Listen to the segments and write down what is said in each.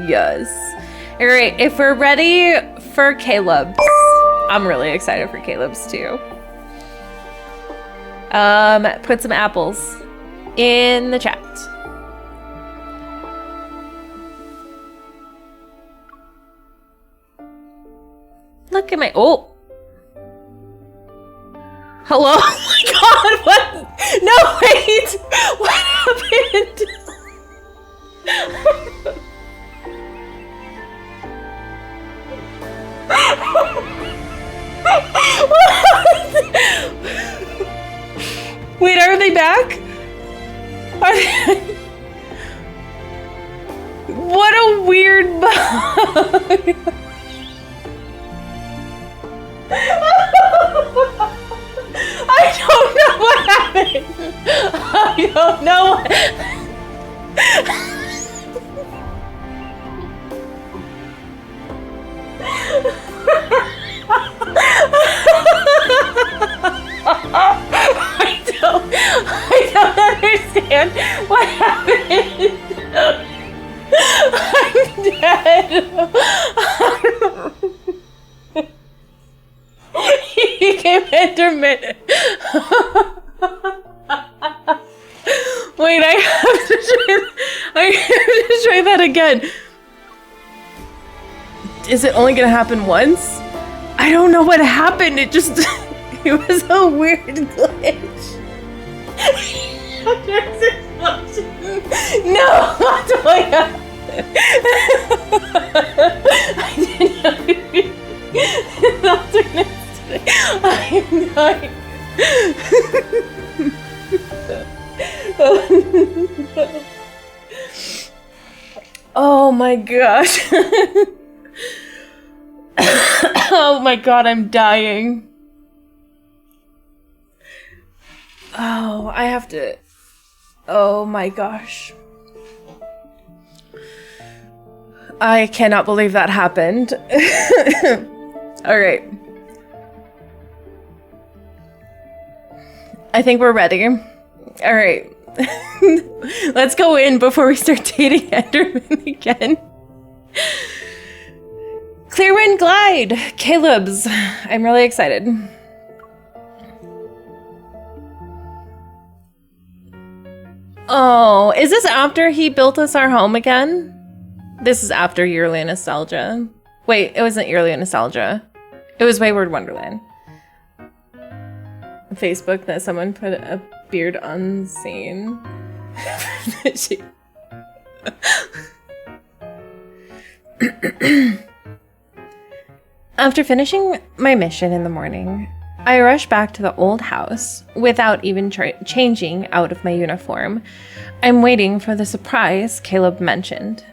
Yes. All right, if we're ready for Caleb's, I'm really excited for Caleb's too. Put some apples in the chat. Look at my, oh. Hello? Oh my god, what? No, wait! What happened? Wait, are they back? Are they... What a weird bug! I don't know what happened. I don't know what... I don't understand what happened. I'm dead. He came intermittent. Wait, I have to try that again. Is it only gonna happen once? I don't know what happened. It just, it was a weird glitch. No, what do I have? I didn't know. I'm dying. Oh my gosh. Oh my god, I'm dying. Oh, I have to... Oh my gosh. I cannot believe that happened. Alright. I think we're ready. Alright. Let's go in before we start dating Enderman again. Clearwind Glide! Caleb's. I'm really excited. Oh, is this after he built us our home again? This is after Yearly Nostalgia. Wait, it wasn't Yearly Nostalgia. It was Wayward Wonderland. Facebook that someone put a beard unseen. After finishing my mission in the morning, I rush back to the old house without even changing out of my uniform. I'm waiting for the surprise Caleb mentioned.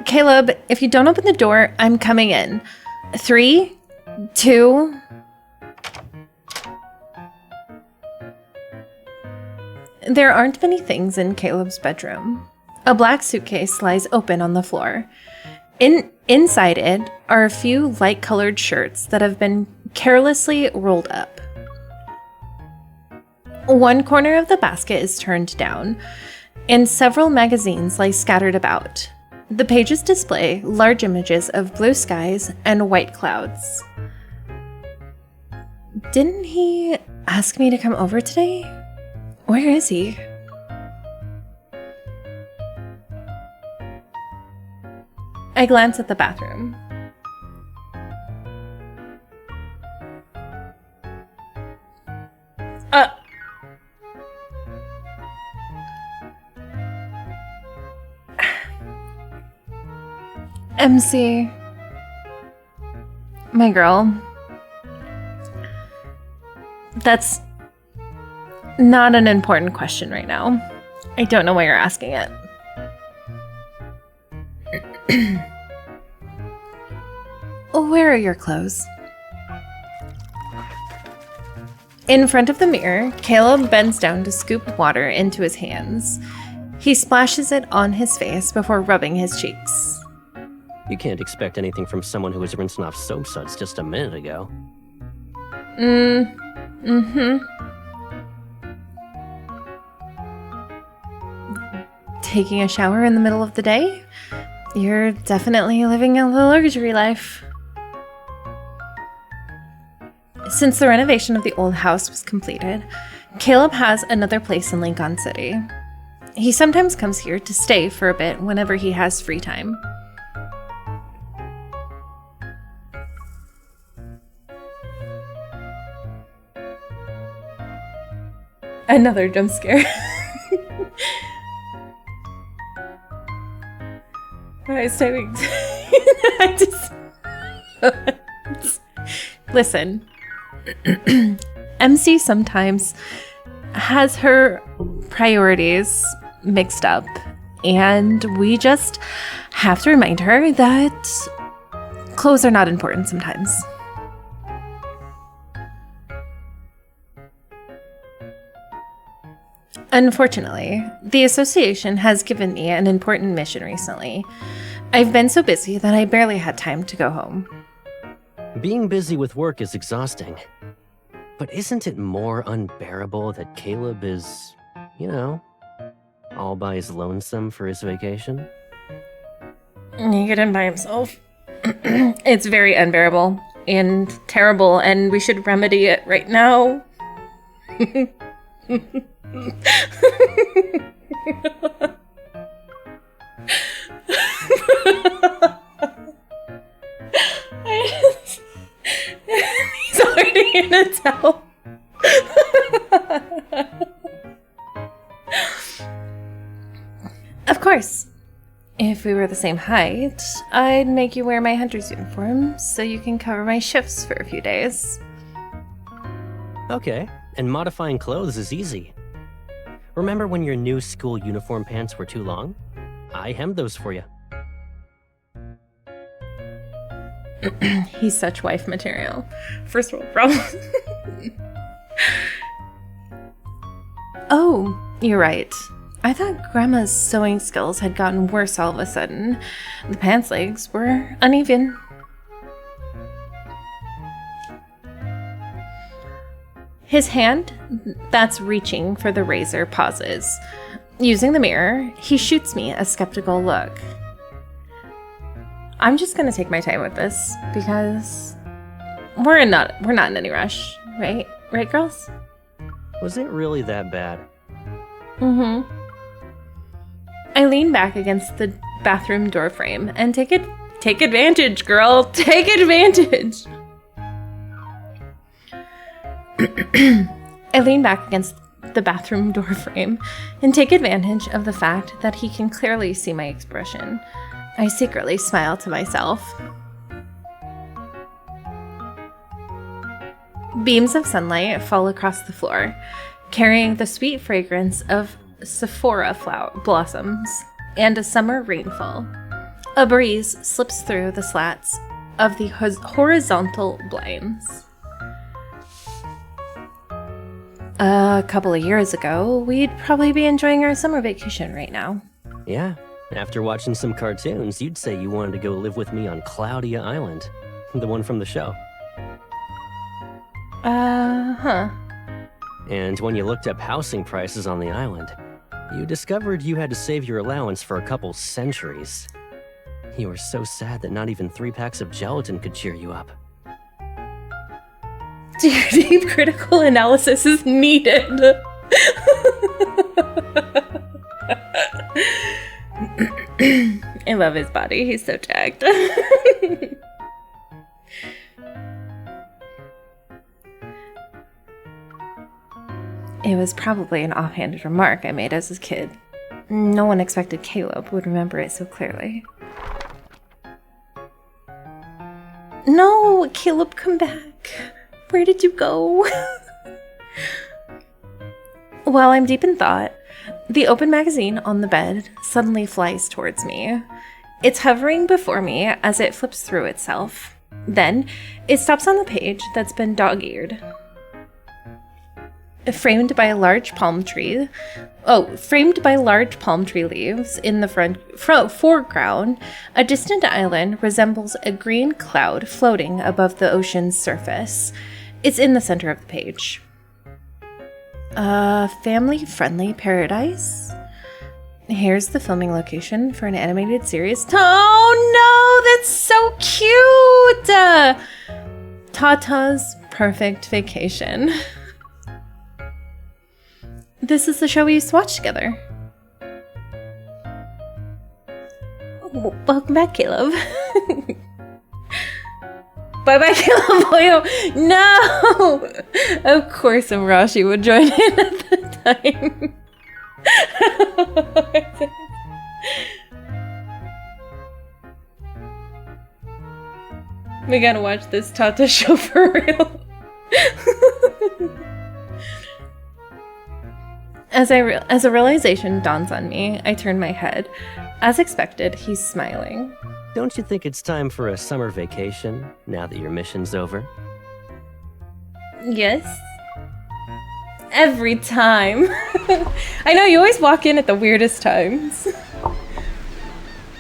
Caleb, if you don't open the door, I'm coming in. 3, 2... There aren't many things in Caleb's bedroom. A black suitcase lies open on the floor. Inside it are a few light-colored shirts that have been carelessly rolled up. One corner of the basket is turned down, and several magazines lie scattered about. The pages display large images of blue skies and white clouds. Didn't he ask me to come over today? Where is he? I glance at the bathroom. MC. My girl. That's not an important question right now. I don't know why you're asking it. Where are your clothes? In front of the mirror, Caleb bends down to scoop water into his hands. He splashes it on his face before rubbing his cheeks. You can't expect anything from someone who was rinsing off soap suds just a minute ago. Taking a shower in the middle of the day? You're definitely living a luxury life. Since the renovation of the old house was completed, Caleb has another place in Lincoln City. He sometimes comes here to stay for a bit whenever he has free time. Another jump scare. I was typing. Listen. MC sometimes has her priorities mixed up, and we just have to remind her that clothes are not important sometimes. Unfortunately, the association has given me an important mission recently. I've been so busy that I barely had time to go home. Being busy with work is exhausting. But isn't it more unbearable that Caleb is, all by his lonesome for his vacation? He get in by himself. It's very unbearable and terrible, and we should remedy it right now. He's already in a towel. Of course, if we were the same height, I'd make you wear my hunter's uniform so you can cover my shifts for a few days. Okay, and modifying clothes is easy. Remember when your new school uniform pants were too long? I hemmed those for you. He's such wife material. First world problem. Oh, you're right. I thought Grandma's sewing skills had gotten worse all of a sudden. The pants legs were uneven. His hand that's reaching for the razor pauses. Using the mirror, he shoots me a skeptical look. I'm just gonna take my time with this because we're not in any rush, right? Right, girls? Was it really that bad? Mm-hmm. I lean back against the bathroom door frame and take advantage, girl. Take advantage. I lean back against the bathroom door frame and take advantage of the fact that he can clearly see my expression. I secretly smile to myself. Beams of sunlight fall across the floor, carrying the sweet fragrance of Sephora flower blossoms and a summer rainfall. A breeze slips through the slats of the horizontal blinds. A couple of years ago, we'd probably be enjoying our summer vacation right now. Yeah, after watching some cartoons, you'd say you wanted to go live with me on Cloudia Island, the one from the show. Huh. And when you looked up housing prices on the island, you discovered you had to save your allowance for a couple centuries. You were so sad that not even 3 packs of gelatin could cheer you up. Deep critical analysis is needed. I love his body. He's so jacked. It was probably an offhanded remark I made as a kid. No one expected Caleb would remember it so clearly. No, Caleb, come back. Where did you go? While I'm deep in thought, the open magazine on the bed suddenly flies towards me. It's hovering before me as it flips through itself. Then, it stops on the page that's been dog-eared. Framed by large palm tree leaves in the foreground, a distant island resembles a green cloud floating above the ocean's surface. It's in the center of the page. A family-friendly paradise? Here's the filming location for an animated series. Oh no, that's so cute! Tata's perfect vacation. This is the show we used to watch together. Welcome back, Caleb. Bye-bye, Caleb. Boyo. No! Of course Amarashi would join in at the time. We gotta watch this Tata show for real. As a realization dawns on me, I turn my head. As expected, he's smiling. Don't you think it's time for a summer vacation, now that your mission's over? Yes. Every time. I know, you always walk in at the weirdest times.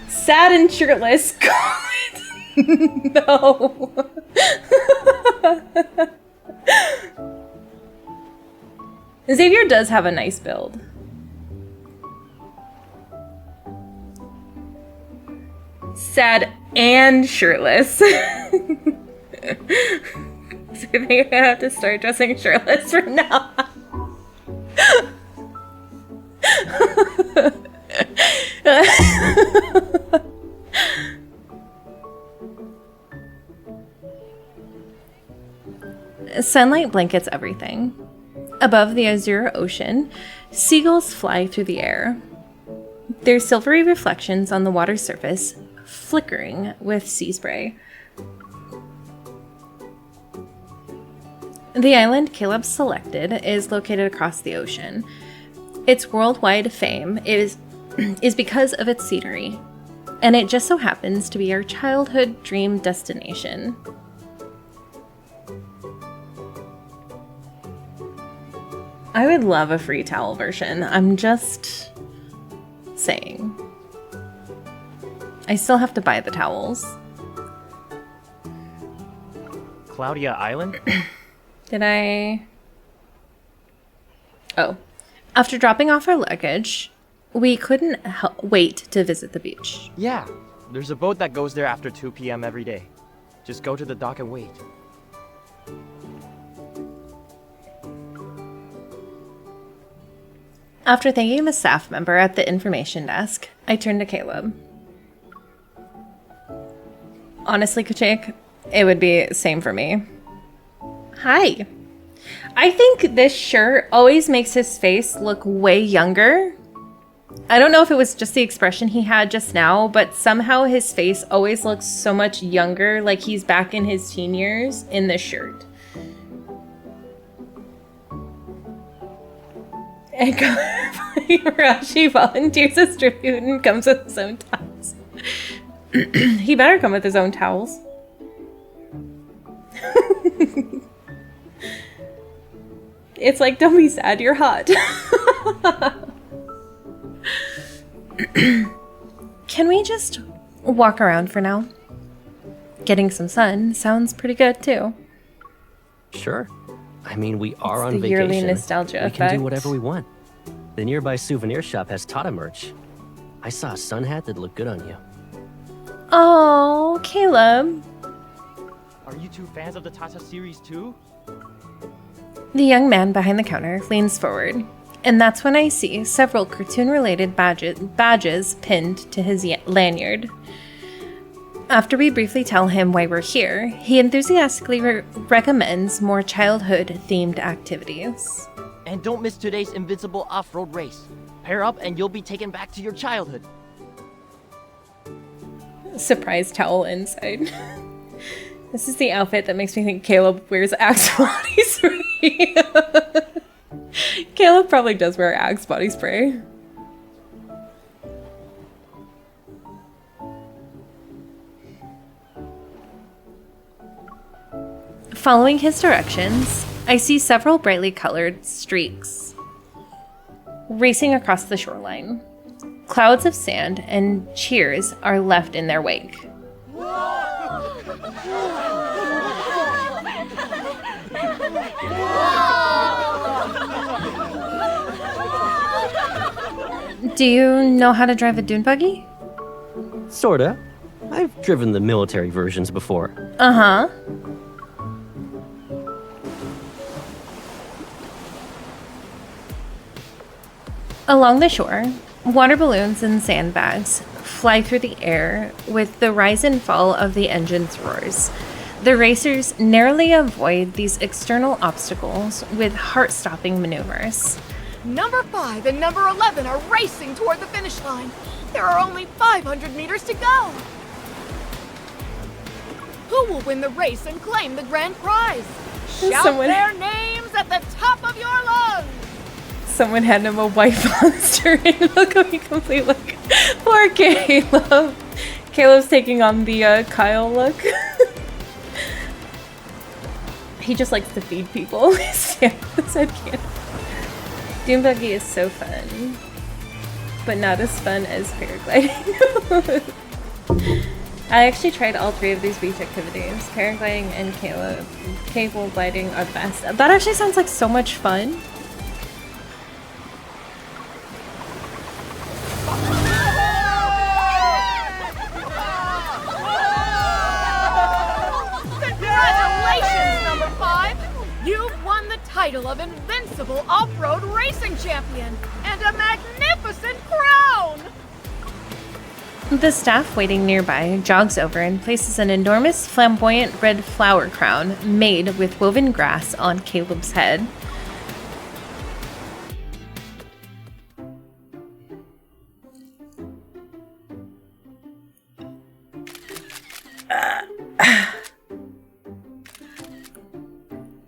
Sad and shirtless. God. No. Xavier does have a nice build. Sad and shirtless. So I think I have to start dressing shirtless from now on. Sunlight blankets everything. Above the azure ocean, seagulls fly through the air. Their silvery reflections on the water's surface, flickering with sea spray. The island Caleb selected is located across the ocean. Its worldwide fame is because of its scenery, and it just so happens to be our childhood dream destination. I would love a free towel version. I'm just saying. I still have to buy the towels. Claudia Island? Did I? Oh. After dropping off our luggage, we couldn't wait to visit the beach. Yeah, there's a boat that goes there after 2 p.m. every day. Just go to the dock and wait. After thanking the staff member at the information desk, I turned to Caleb. Honestly, Kachik, it would be same for me. Hi. I think this shirt always makes his face look way younger. I don't know if it was just the expression he had just now, but somehow his face always looks so much younger, like he's back in his teen years in this shirt. And Rashi volunteers as tribute and comes with his own towels. He better come with his own towels. It's like, don't be sad, you're hot. Can we just walk around for now? Getting some sun sounds pretty good too. Sure. I mean, we are on the vacation. yearly nostalgia we effect. can do whatever we want. The nearby souvenir shop has Tata merch. I saw a sun hat that looked good on you. Oh, Caleb. Are you two fans of the Tata series too? The young man behind the counter leans forward, and that's when I see several cartoon-related badges pinned to his lanyard. After we briefly tell him why we're here, he enthusiastically recommends more childhood-themed activities. And don't miss today's invincible off-road race. Pair up and you'll be taken back to your childhood. Surprise towel inside. This is the outfit that makes me think Caleb wears Axe body spray. Caleb probably does wear Axe body spray. Following his directions, I see several brightly colored streaks racing across the shoreline. Clouds of sand and cheers are left in their wake. Do you know how to drive a dune buggy? Sorta. I've driven the military versions before. Uh-huh. Along the shore, water balloons and sandbags fly through the air with the rise and fall of the engine's roars. The racers narrowly avoid these external obstacles with heart-stopping maneuvers. Number 5 and number 11 are racing toward the finish line. There are only 500 meters to go. Who will win the race and claim the grand prize? Shout their names at the top of your lungs! Someone had him a white monster and look how he complete look. Poor Caleb. Caleb's taking on the Kyle look. He just likes to feed people. Dune buggy is so fun, but not as fun as paragliding. I actually tried all 3 of these beach activities. Paragliding and cable gliding are the best. That actually sounds like so much fun. Congratulations, number 5! You've won the title of Invincible Off-Road Racing Champion and a magnificent crown! The staff waiting nearby jogs over and places an enormous flamboyant red flower crown made with woven grass on Caleb's head.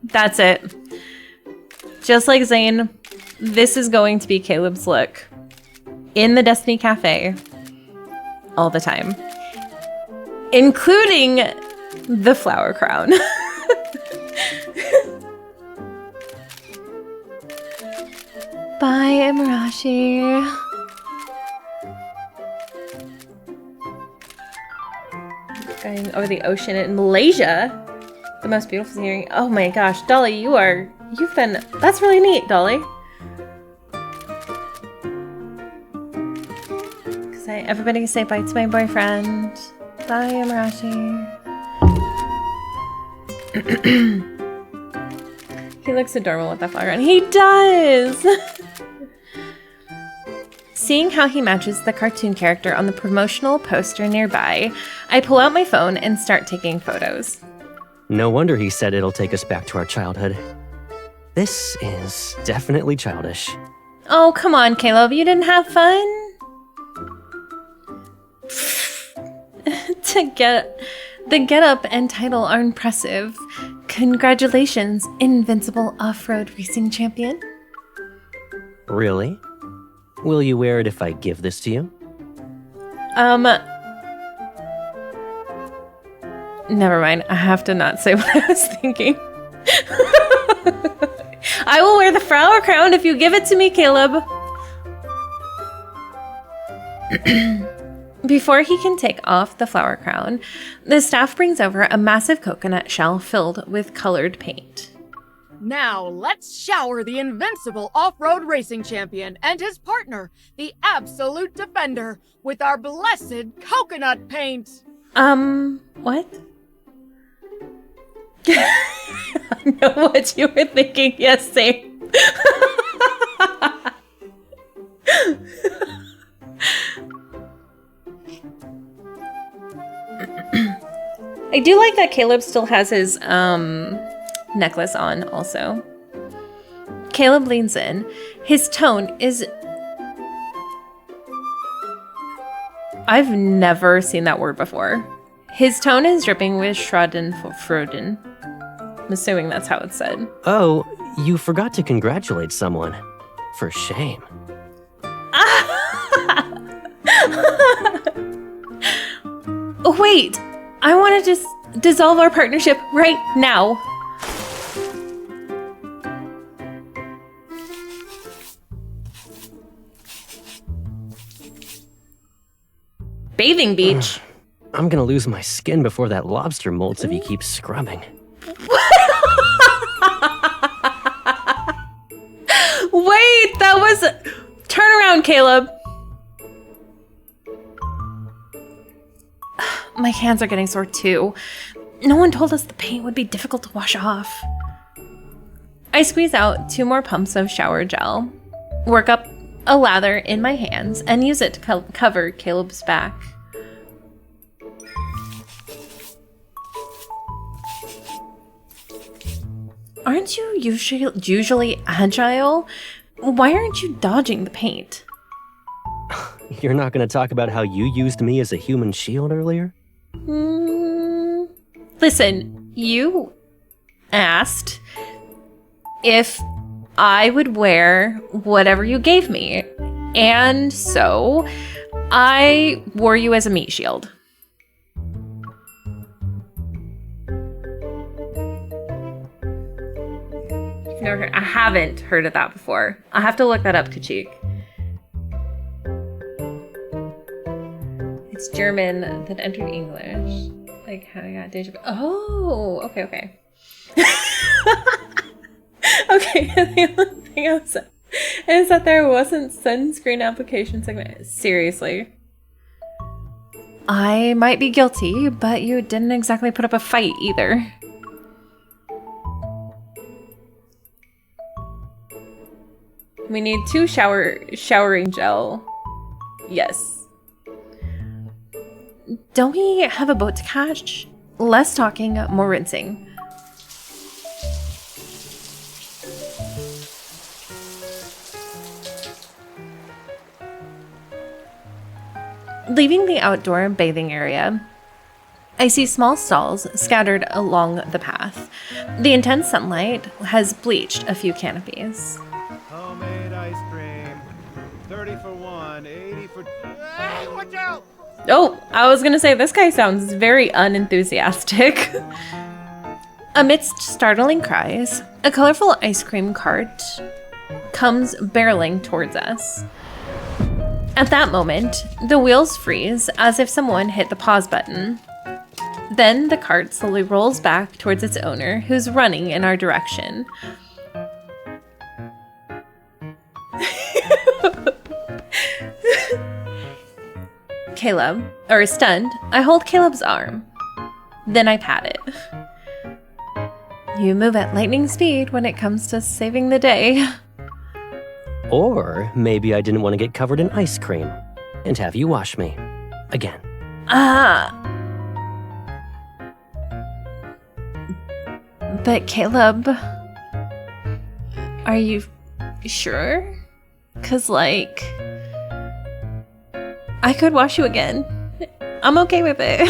That's it. Just like Zane, this is going to be Caleb's look in the Destiny Cafe all the time, including the flower crown. Bye, Amarashi. Going over the ocean in Malaysia. The most beautiful scenery. Oh my gosh, Dolly, that's really neat, Dolly. Everybody say bye to my boyfriend. Bye, Amarashi. He looks adorable with that flower crown. He does! Seeing how he matches the cartoon character on the promotional poster nearby, I pull out my phone and start taking photos. No wonder he said it'll take us back to our childhood. This is definitely childish. Oh, come on, Caleb. You didn't have fun? The get-up and title are impressive. Congratulations, Invincible Off-Road Racing Champion. Really? Will you wear it if I give this to you? Never mind. I have to not say what I was thinking. I will wear the flower crown if you give it to me, Caleb. Before he can take off the flower crown, the staff brings over a massive coconut shell filled with colored paint. Now let's shower the Invincible Off-Road Racing Champion and his partner, the Absolute Defender, with our blessed coconut paint. What? I know what you were thinking. Yes, same. I do like that Caleb still has his necklace on also. Caleb leans in. His tone is... I've never seen that word before. His tone is dripping with Schadenfreude. I'm assuming that's how it's said. Oh, you forgot to congratulate someone. For shame. Oh, wait! I want to just dissolve our partnership right now. Bathing beach? I'm gonna lose my skin before that lobster molts if you keep scrubbing. Wait, that was... Turn around, Caleb. My hands are getting sore too. No one told us the paint would be difficult to wash off. I squeeze out 2 more pumps of shower gel, work up a lather in my hands, and use it to cover Caleb's back. Aren't you usually agile? Why aren't you dodging the paint? You're not going to talk about how you used me as a human shield earlier? Listen, you asked if I would wear whatever you gave me, and so I wore you as a meat shield. I haven't heard of that before. I'll have to look that up, Kachik. It's German that entered English. Like how I got deja vu. Oh, okay. Okay, the only thing I was is that there wasn't sunscreen application segment. Seriously. I might be guilty, but you didn't exactly put up a fight either. We need 2 showering gel. Yes. Don't we have a boat to catch? Less talking, more rinsing. Leaving the outdoor bathing area, I see small stalls scattered along the path. The intense sunlight has bleached a few canopies. Homemade ice cream. 30 for 1, 80 for... Hey, watch out! Oh, I was gonna say, this guy sounds very unenthusiastic. Amidst startling cries, a colorful ice cream cart comes barreling towards us. At that moment, the wheels freeze as if someone hit the pause button. Then the cart slowly rolls back towards its owner, who's running in our direction. Stunned, I hold Caleb's arm. Then I pat it. You move at lightning speed when it comes to saving the day. Or maybe I didn't want to get covered in ice cream and have you wash me again. But Caleb, are you sure? 'Cause like, I could wash you again. I'm okay with it.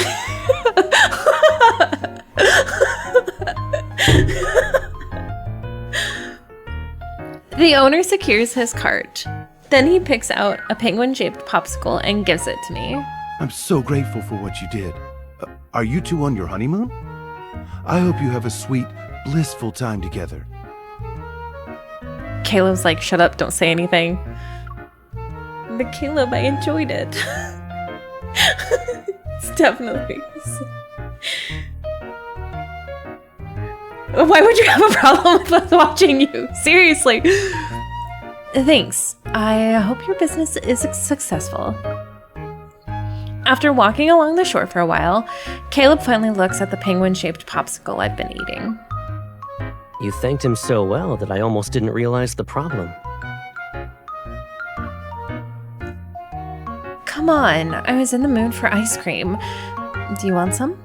The owner secures his cart. Then he picks out a penguin-shaped popsicle and gives it to me. I'm so grateful for what you did. Are you 2 on your honeymoon? I hope you have a sweet, blissful time together. Caleb's like, shut up, don't say anything. But Caleb, I enjoyed it. It's definitely... Why would you have a problem with us watching you? Seriously. Thanks. I hope your business is successful. After walking along the shore for a while, Caleb finally looks at the penguin-shaped popsicle I've been eating. You thanked him so well that I almost didn't realize the problem. Come on, I was in the mood for ice cream. Do you want some?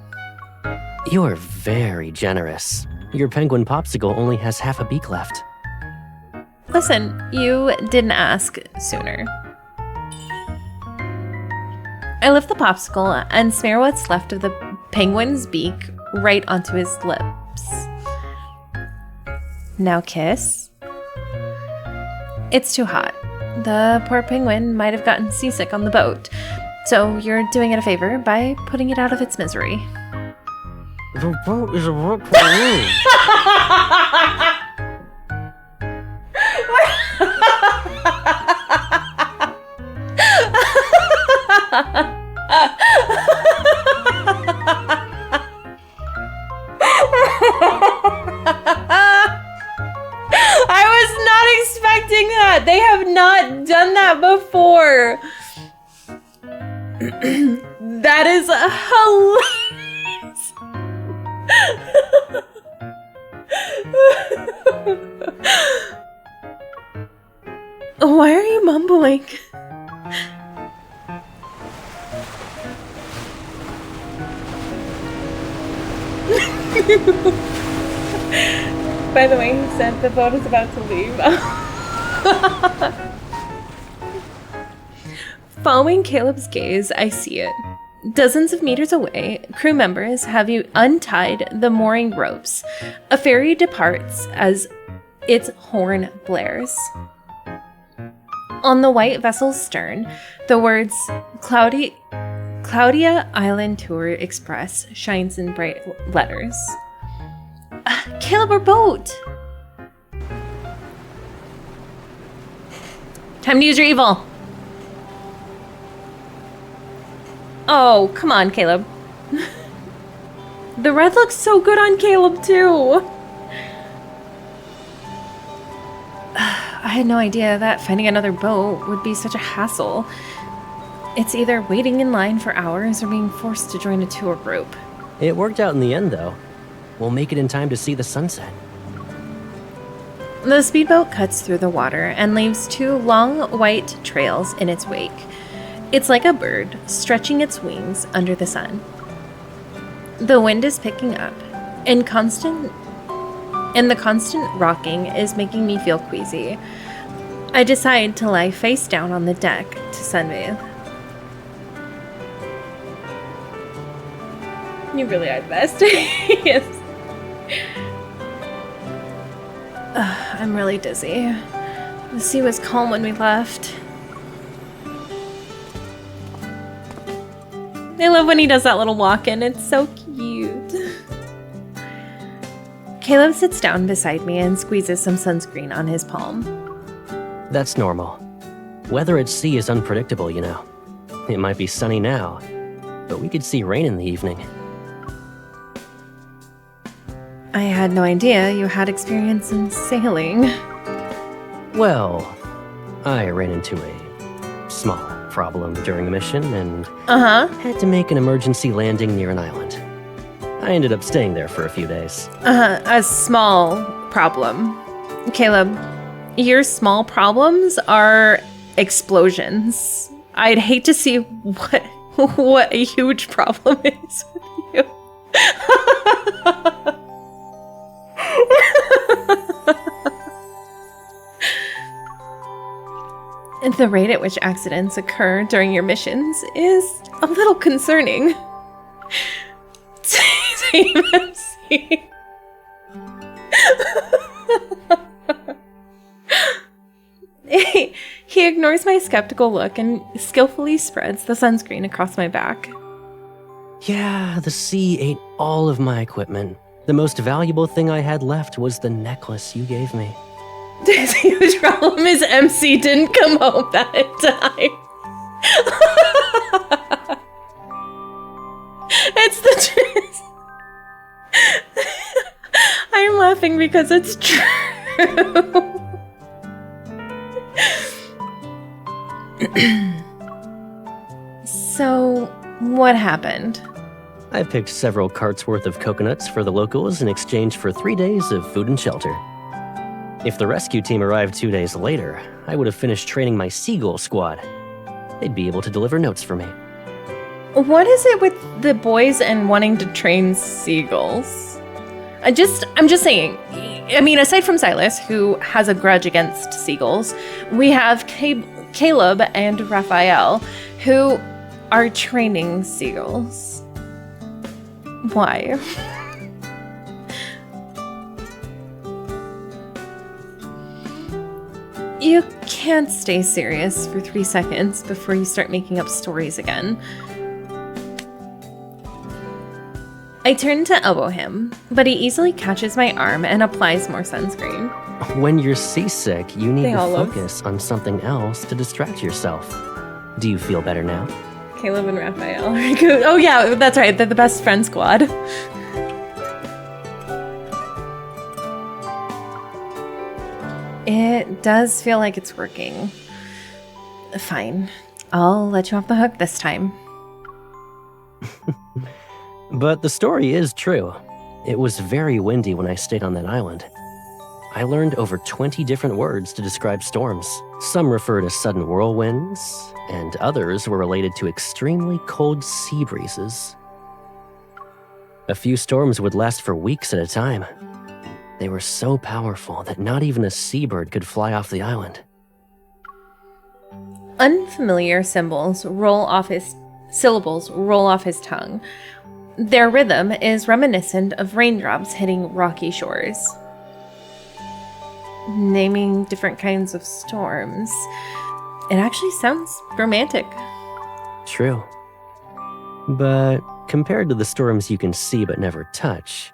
You're very generous. Your penguin popsicle only has half a beak left. Listen, you didn't ask sooner. I lift the popsicle and smear what's left of the penguin's beak right onto his lips. Now kiss. It's too hot. The poor penguin might have gotten seasick on the boat, so you're doing it a favor by putting it out of its misery. The boat is a rope for you. I was not expecting that. They have not done that before. That is hilarious. Why are you mumbling? By the way, he said the boat is about to leave. Following Caleb's gaze, I see it. Dozens of meters away, crew members have untied the mooring ropes. A ferry departs as its horn blares. On the white vessel's stern, the words Claudia Island Tour Express shines in bright letters. Caleb, our boat! Time to use your evil. Oh, come on, Caleb. The red looks so good on Caleb, too. I had no idea that finding another boat would be such a hassle. It's either waiting in line for hours or being forced to join a tour group. It worked out in the end, though. We'll make it in time to see the sunset. The speedboat cuts through the water and leaves two long white trails in its wake. It's like a bird stretching its wings under the sun. The wind is picking up, and the constant rocking is making me feel queasy. I decide to lie face down on the deck to sunbathe. You really are the best. Yes. I'm really dizzy. The sea was calm when we left. I love when he does that little walk-in. It's so cute. Caleb sits down beside me and squeezes some sunscreen on his palm. That's normal. Weather at sea is unpredictable, you know. It might be sunny now, but we could see rain in the evening. I had no idea you had experience in sailing. Well, I ran into a small problem during a mission and had to make an emergency landing near an island. I ended up staying there for a few days. A small problem. Caleb, your small problems are explosions. I'd hate to see what a huge problem is with you. And the rate at which accidents occur during your missions is a little concerning. Same MC. He ignores my skeptical look and skillfully spreads the sunscreen across my back. Yeah, the sea ate all of my equipment. The most valuable thing I had left was the necklace you gave me. The huge problem is MC didn't come home that time. It's the truth. I'm laughing because it's true. So, what happened? I picked several carts worth of coconuts for the locals in exchange for 3 days of food and shelter. If the rescue team arrived 2 days later, I would have finished training my seagull squad. They'd be able to deliver notes for me. What is it with the boys and wanting to train seagulls? I'm just saying. I mean, aside from Sylus, who has a grudge against seagulls, we have Caleb and Raphael, who are training seagulls. Why? You can't stay serious for 3 seconds before you start making up stories again. I turn to elbow him, but he easily catches my arm and applies more sunscreen. When you're seasick, you need They to all love- focus on something else to distract yourself. Do you feel better now? Caleb and Raphael are good. Oh yeah, that's right, they're the best friend squad. It does feel like it's working. Fine. I'll let you off the hook this time. But the story is true. It was very windy when I stayed on that island. I learned over 20 different words to describe storms. Some refer to sudden whirlwinds, and others were related to extremely cold sea breezes. A few storms would last for weeks at a time. They were so powerful that not even a seabird could fly off the island. Unfamiliar syllables roll off his tongue. Their rhythm is reminiscent of raindrops hitting rocky shores. Naming different kinds of storms. It actually sounds romantic. True. But compared to the storms you can see but never touch,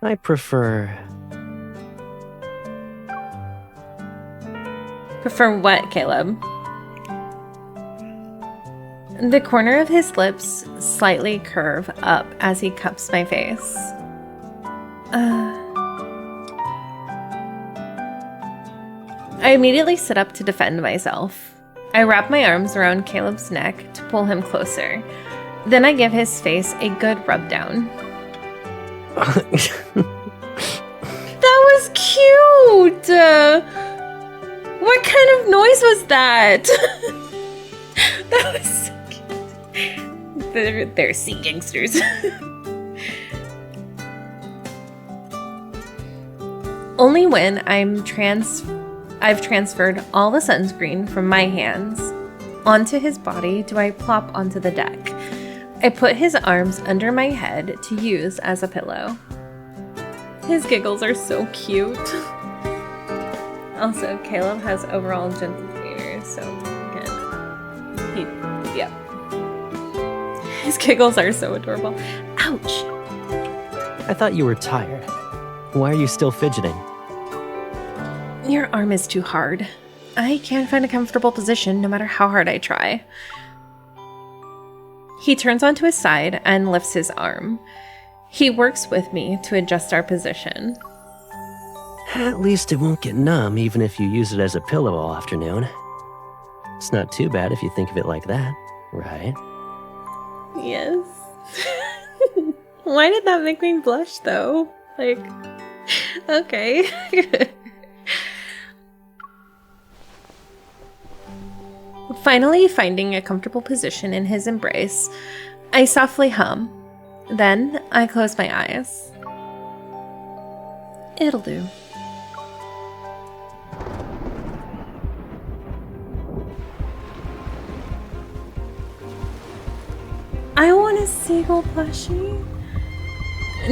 I prefer... Prefer what, Caleb? The corner of his lips slightly curve up as he cups my face. I immediately sit up to defend myself. I wrap my arms around Caleb's neck to pull him closer. Then I give his face a good rub down. That was cute! What kind of noise was that? That was so cute. They're sea gangsters. Only when I've transferred all the sunscreen from my hands onto his body do I plop onto the deck. I put his arms under my head to use as a pillow. His giggles are so cute. Also, Caleb has overall gentle demeanor, so again, his giggles are so adorable. Ouch! I thought you were tired. Why are you still fidgeting? Your arm is too hard. I can't find a comfortable position no matter how hard I try. He turns onto his side and lifts his arm. He works with me to adjust our position. At least it won't get numb even if you use it as a pillow all afternoon. It's not too bad if you think of it like that, right? Yes. Why did that make me blush, though? Like, okay. Finally finding a comfortable position in his embrace, I softly hum. Then I close my eyes. It'll do. I want a seagull plushie.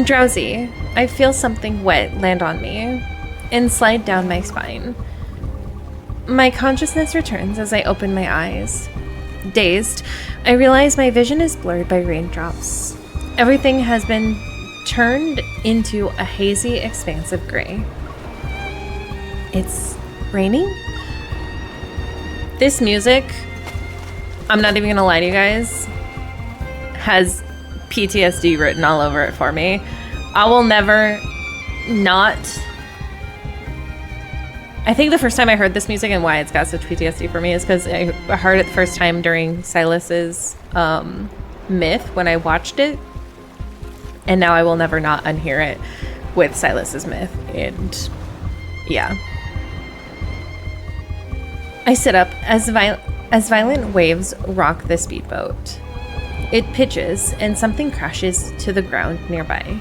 Drowsy, I feel something wet land on me and slide down my spine. My consciousness returns as I open my eyes. Dazed, I realize my vision is blurred by raindrops. Everything has been turned into a hazy expanse of gray. It's raining? This music, I'm not even gonna lie to you guys, has PTSD written all over it for me. I will never not... I think the first time I heard this music and why it's got such PTSD for me is because I heard it the first time during Sylus's myth when I watched it. And now I will never not unhear it with Sylus's myth. And yeah. I sit up as violent waves rock the speedboat. It pitches and something crashes to the ground nearby.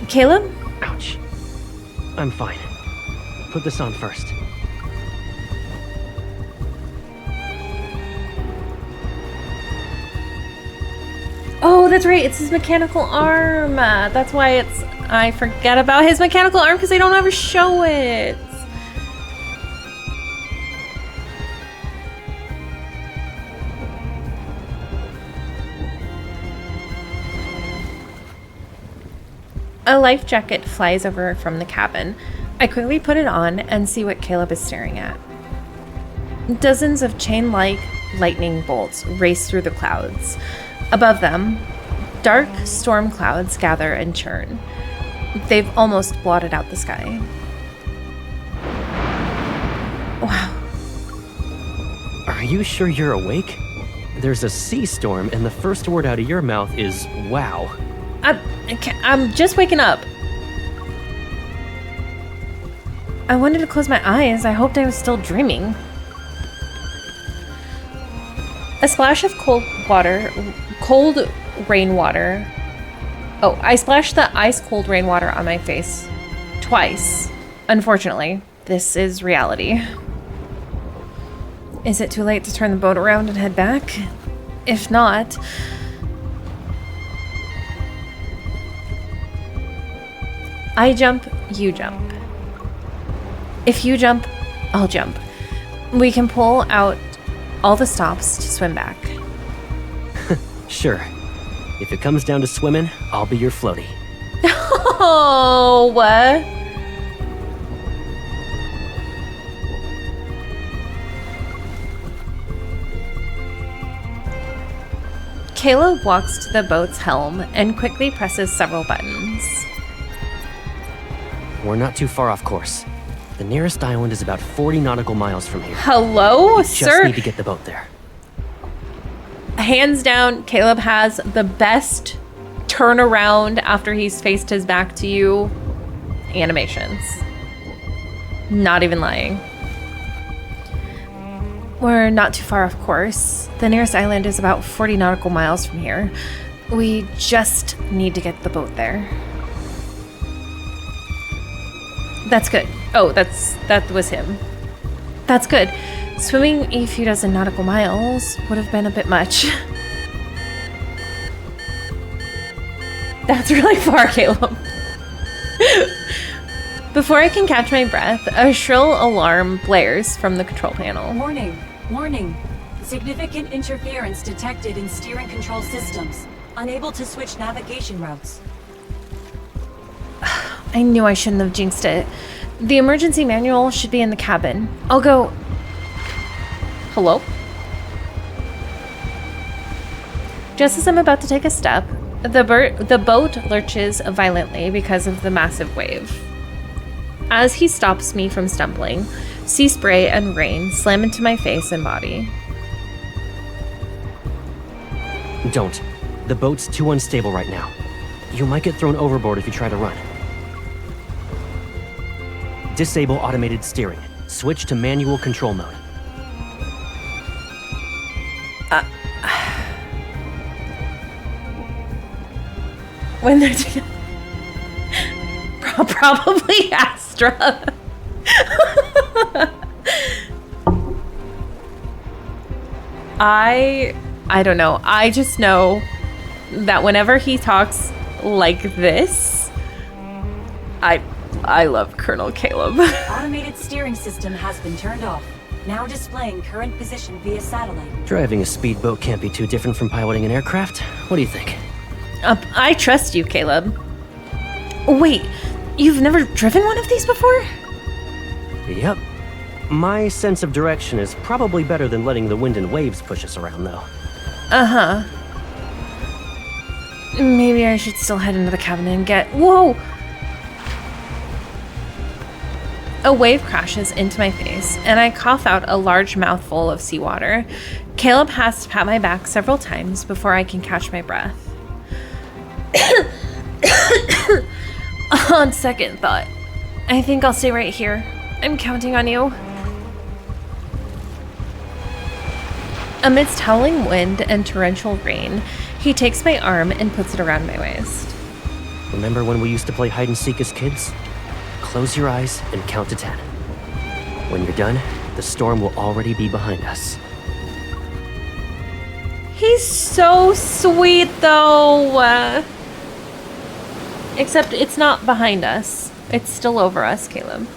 Caleb? Ouch. I'm fine. Put this on first. Oh, that's right. It's his mechanical arm. That's why I forget about his mechanical arm because they don't ever show it. A life jacket flies over from the cabin. I quickly put it on and see what Caleb is staring at. Dozens of chain-like lightning bolts race through the clouds. Above them, dark storm clouds gather and churn. They've almost blotted out the sky. Wow. Are you sure you're awake? There's a sea storm and the first word out of your mouth is wow. I'm just waking up. I wanted to close my eyes. I hoped I was still dreaming. A splash of cold rainwater. Oh, I splashed the ice-cold rainwater on my face twice. Unfortunately, this is reality. Is it too late to turn the boat around and head back? If not... I jump, you jump. If you jump, I'll jump. We can pull out all the stops to swim back. Sure. If it comes down to swimming, I'll be your floaty. Oh, what? Caleb walks to the boat's helm and quickly presses several buttons. We're not too far off course. The nearest island is about 40 nautical miles from here. Hello, We sir? just need to get the boat there. Hands down, Caleb has the best turnaround after he's faced his back to you animations. Not even lying. We're not too far off course. The nearest island is about 40 nautical miles from here. We just need to get the boat there. That's good. Oh, that was him. That's good. Swimming a few dozen nautical miles would have been a bit much. That's really far, Caleb. Before I can catch my breath, a shrill alarm blares from the control panel. Warning, warning. Significant interference detected in steering control systems. Unable to switch navigation routes. I knew I shouldn't have jinxed it. The emergency manual should be in the cabin. I'll go... Hello? Just as I'm about to take a step, the boat lurches violently because of the massive wave. As he stops me from stumbling, sea spray and rain slam into my face and body. Don't. The boat's too unstable right now. You might get thrown overboard if you try to run. Disable automated steering. Switch to manual control mode. When they're together. Probably Astra. I don't know. I just know that whenever he talks like this, I love Colonel Caleb. Automated steering system has been turned off. Now displaying current position via satellite. Driving a speedboat can't be too different from piloting an aircraft. What do you think? I trust you, Caleb. Wait, you've never driven one of these before? Yep. My sense of direction is probably better than letting the wind and waves push us around, though. Uh-huh. Maybe I should still head into the cabin and get... Whoa! A wave crashes into my face, and I cough out a large mouthful of seawater. Caleb has to pat my back several times before I can catch my breath. On second thought, I think I'll stay right here. I'm counting on you. Amidst howling wind and torrential rain, he takes my arm and puts it around my waist. Remember when we used to play hide and seek as kids? Close your eyes and count to 10. When you're done, the storm will already be behind us. He's so sweet, though. Except it's not behind us. It's still over us, Caleb.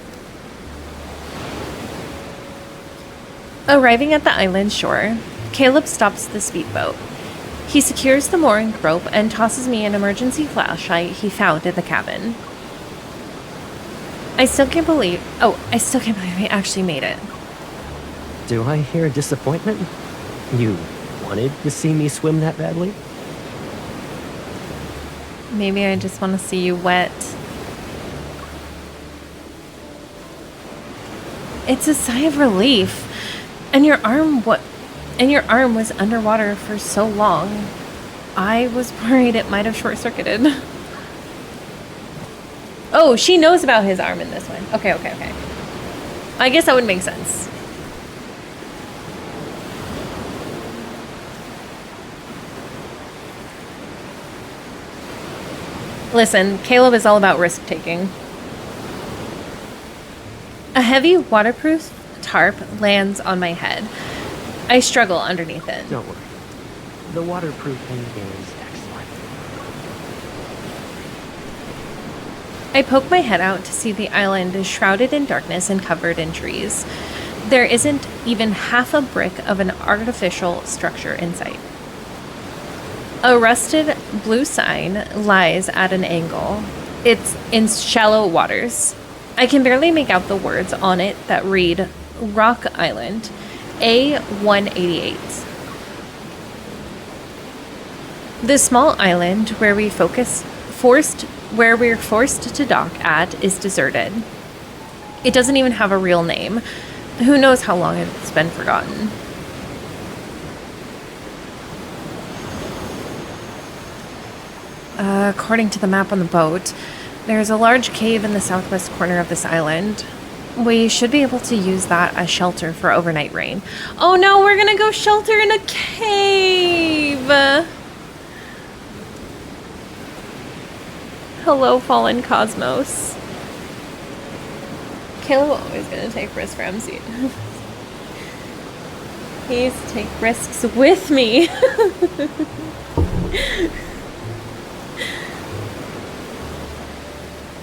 Arriving at the island shore, Caleb stops the speedboat. He secures the mooring rope and tosses me an emergency flashlight he found in the cabin. I still can't believe we actually made it. Do I hear disappointment? You wanted to see me swim that badly? Maybe I just want to see you wet. It's a sigh of relief. And your arm was underwater for so long. I was worried it might have short-circuited. Oh, she knows about his arm in this one. Okay. I guess that would make sense. Listen, Caleb is all about risk-taking. A heavy waterproof tarp lands on my head. I struggle underneath it. Don't worry. The waterproofing is excellent. I poke my head out to see the island is shrouded in darkness and covered in trees. There isn't even half a brick of an artificial structure in sight. A rusted blue sign lies at an angle. It's in shallow waters. I can barely make out the words on it that read Rock Island, A188. The small island where we're forced to dock at is deserted. It doesn't even have a real name. Who knows how long it's been forgotten. According to the map on the boat, there's a large cave in the southwest corner of this island. We should be able to use that as shelter for overnight rain. Oh no, we're gonna go shelter in a cave! Hello, fallen cosmos. Caleb always gonna take risks for MC. He's take risks with me.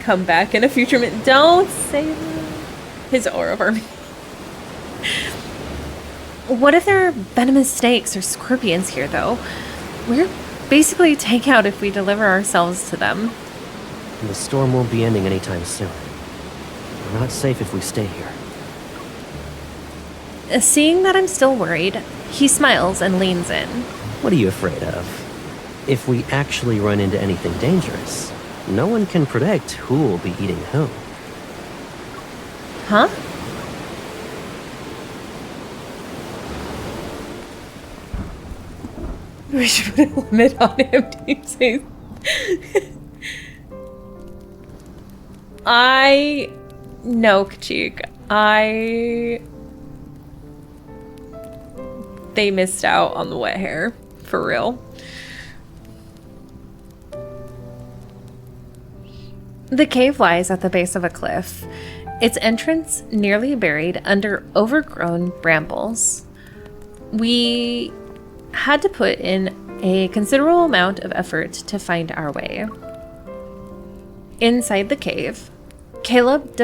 Come back in a future minute. Don't say that. His aura for me. What if there are venomous snakes or scorpions here, though? We're basically takeout if we deliver ourselves to them. The storm won't be ending anytime soon. We're not safe if we stay here. Seeing that I'm still worried, he smiles and leans in. What are you afraid of? If we actually run into anything dangerous, no one can predict who will be eating who. Huh? We should put a limit on him, Deepspace. No, Kachik. They missed out on the wet hair. For real. The cave lies at the base of a cliff, its entrance nearly buried under overgrown brambles. We had to put in a considerable amount of effort to find our way. Inside the cave, Caleb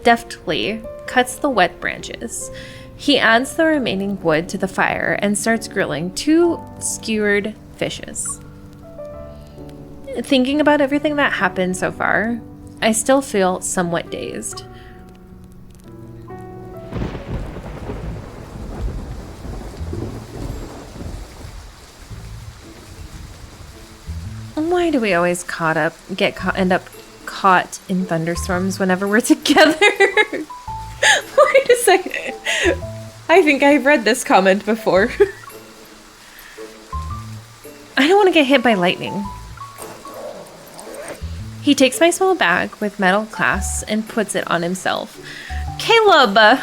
deftly cuts the wet branches. He adds the remaining wood to the fire and starts grilling 2 skewered fishes. Thinking about everything that happened so far, I still feel somewhat dazed. Why do we always end up caught in thunderstorms whenever we're together? Wait a second. I think I've read this comment before. I don't want to get hit by lightning. He takes my small bag with metal clasps and puts it on himself. Caleb!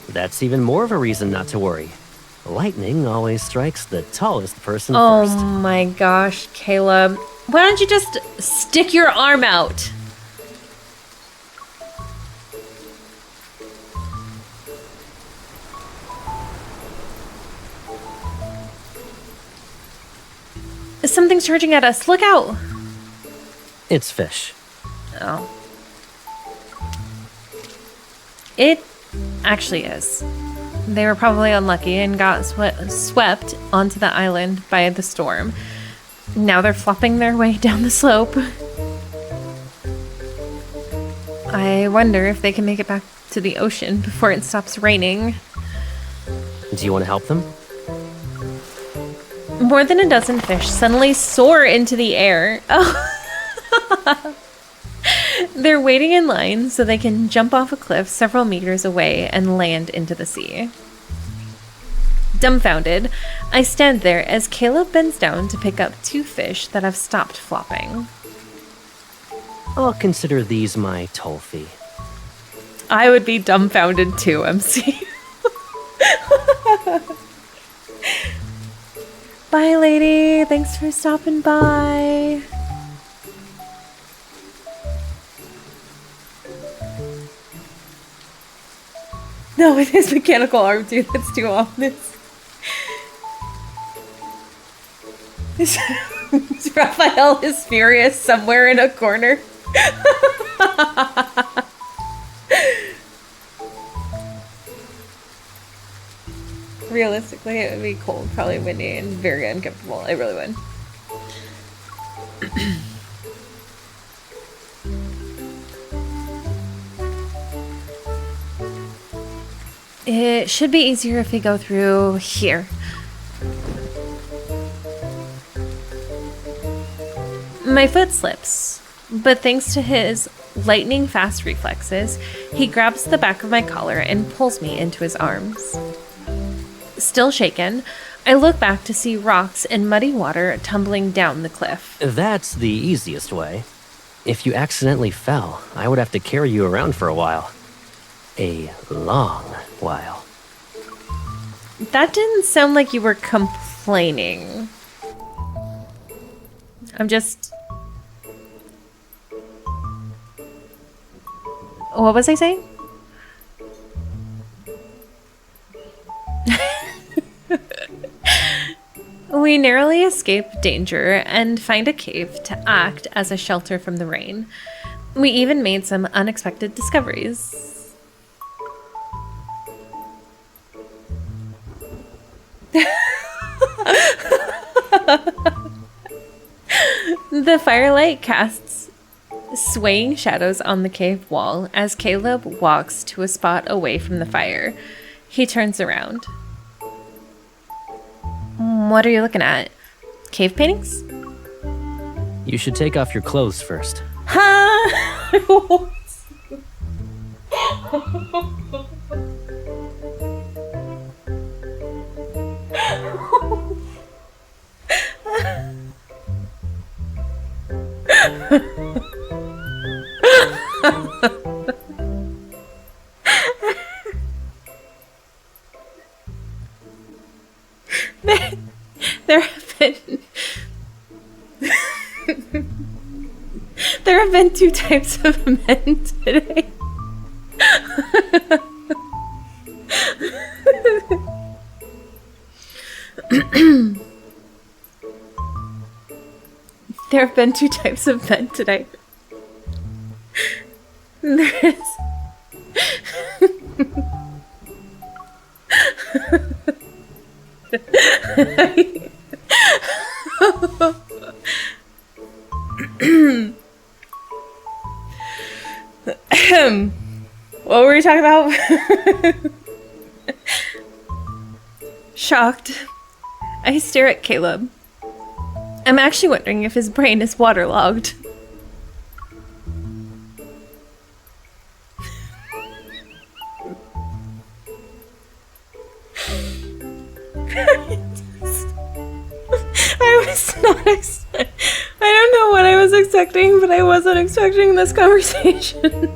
That's even more of a reason not to worry. Lightning always strikes the tallest person Oh first. my gosh, Caleb. Why don't you just stick your arm out? Something's charging at us. Look out! It's fish. Oh. It actually is. They were probably unlucky and got swept onto the island by the storm. Now they're flopping their way down the slope. I wonder if they can make it back to the ocean before it stops raining. Do you want to help them? More than a dozen fish suddenly soar into the air. Oh. They're waiting in line so they can jump off a cliff several meters away and land into the sea. Dumbfounded, I stand there as Caleb bends down to pick up 2 fish that have stopped flopping. I'll consider these my toll fee. I would be dumbfounded too, MC. Bye, lady. Thanks for stopping by. No, with his mechanical arm, dude, that's too ominous. Raphael is furious somewhere in a corner. Realistically, it would be cold, probably windy, and very uncomfortable. It really would. It should be easier if we go through here. My foot slips, but thanks to his lightning fast reflexes, he grabs the back of my collar and pulls me into his arms. Still shaken, I look back to see rocks and muddy water tumbling down the cliff. That's the easiest way. If you accidentally fell, I would have to carry you around for a while. A long while. That didn't sound like you were complaining. I'm just... What was I saying? We narrowly escape danger and find a cave to act as a shelter from the rain. We even made some unexpected discoveries. The firelight casts swaying shadows on the cave wall as Caleb walks to a spot away from the fire. He turns around. What are you looking at? Cave paintings? You should take off your clothes first. Huh? There have been 2 types of men today. There have been 2 types of men today. There is... What were we talking about? Shocked, I stare at Caleb. I'm actually wondering if his brain is waterlogged. I was not I don't know what I was expecting, but I wasn't expecting this conversation.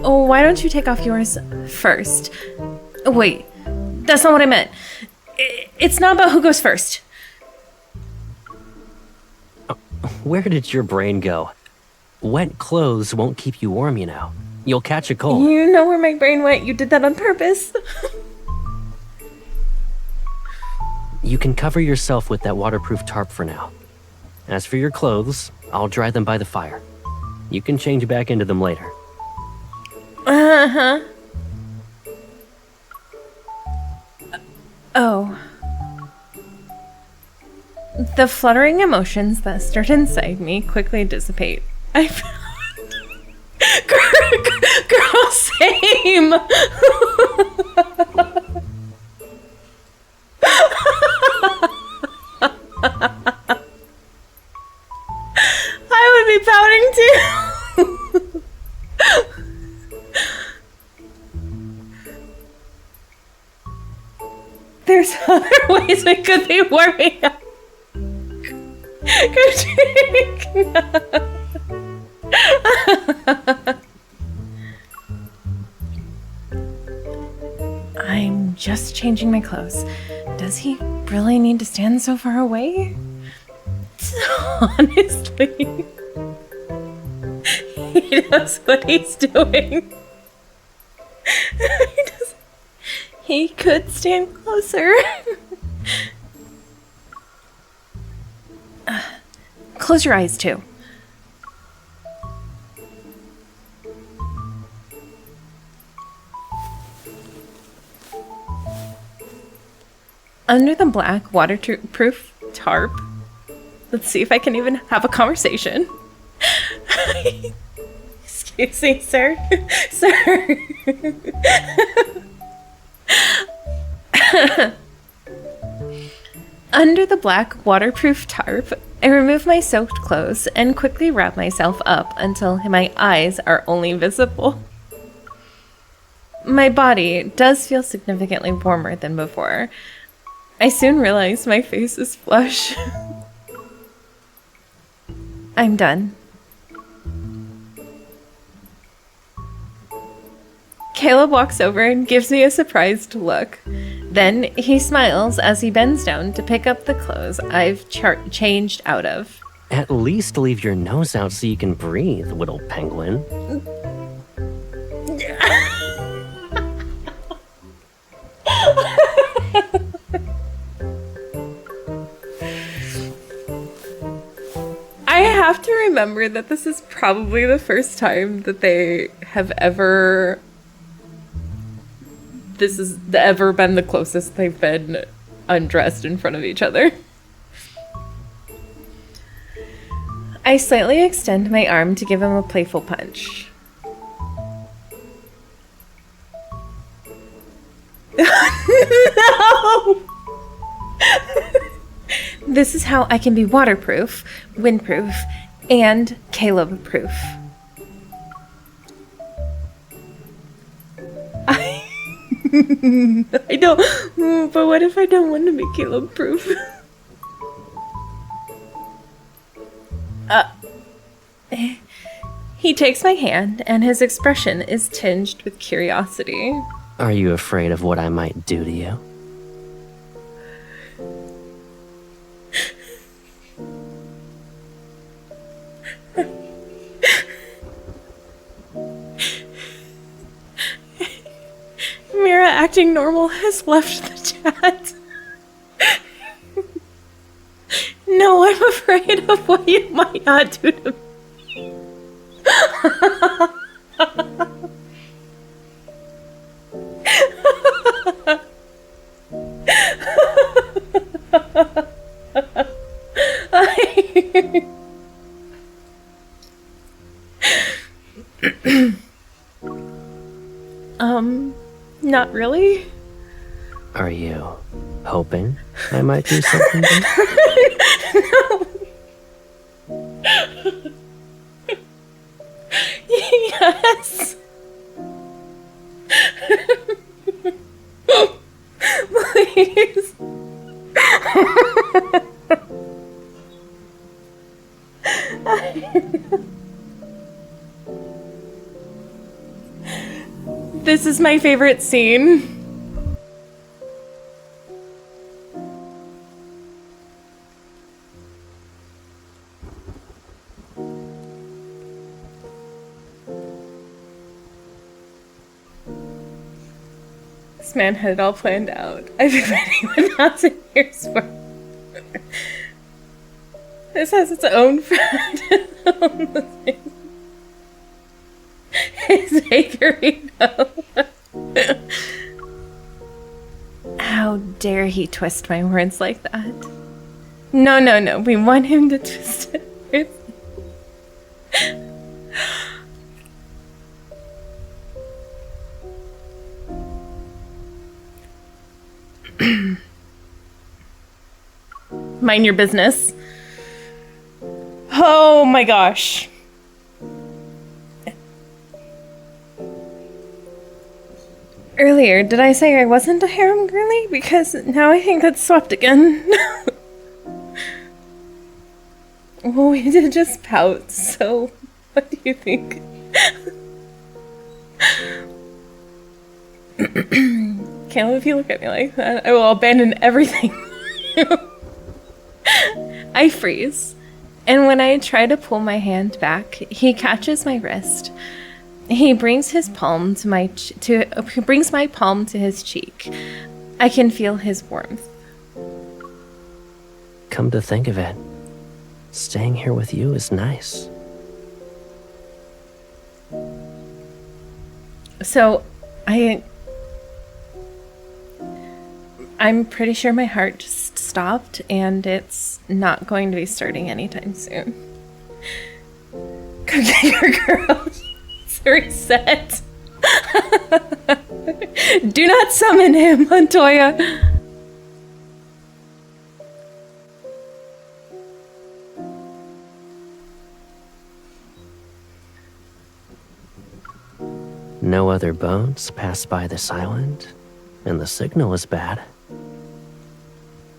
Oh, why don't you take off yours first? Wait, that's not what I meant. It's not about who goes first. Where did your brain go? Wet clothes won't keep you warm, you know. You'll catch a cold. You know where my brain went. You did that on purpose. You can cover yourself with that waterproof tarp for now. As for your clothes, I'll dry them by the fire. You can change back into them later. Uh-huh. Oh. The fluttering emotions that stirred inside me quickly dissipate. I found... Girl, same! I would be pouting too. There's other ways we could be warming up. I'm just changing my clothes. Does he really need to stand so far away? Honestly, he knows what he's doing. He could stand closer. Close your eyes, too. Under the black waterproof tarp. Let's see if I can even have a conversation. Excuse me, sir. Sir. Under the black waterproof tarp, I remove my soaked clothes and quickly wrap myself up until my eyes are only visible. My body does feel significantly warmer than before. I soon realize my face is flush. I'm done. Caleb walks over and gives me a surprised look. Then he smiles as he bends down to pick up the clothes I've changed out of. At least leave your nose out so you can breathe, little penguin. I have to remember that this is probably the first time that they have ever... This has ever been the closest they've been undressed in front of each other. I slightly extend my arm to give him a playful punch. No! This is how I can be waterproof, windproof, and Caleb-proof. I don't, but what if I don't want to be Caleb-proof? He takes my hand, and his expression is tinged with curiosity. Are you afraid of what I might do to you? Mira acting normal has left the chat. No, I'm afraid of what you might not do to me. Not really. Are you hoping I might do something? No. Yes. Please. This is my favorite scene. This man had it all planned out. I've been waiting 1,000 years for it. This has its own His Vaporino. How dare he twist my words like that? No, no, no. We want him to twist it. Mind your business. Oh my gosh. Earlier, did I say I wasn't a harem girlie? Because now I think that's swapped again. Well, we did just pout, so what do you think? Caleb, if you look at me like that, I will abandon everything. I freeze, and when I try to pull my hand back, he catches my wrist. He brings his palm to my brings my palm to his cheek. I can feel his warmth. Come to think of it, staying here with you is nice. So, I'm pretty sure my heart just stopped, and it's not going to be starting anytime soon. Go get your girl. Reset. Do not summon him, Montoya. No other boats pass by this island, and the signal is bad.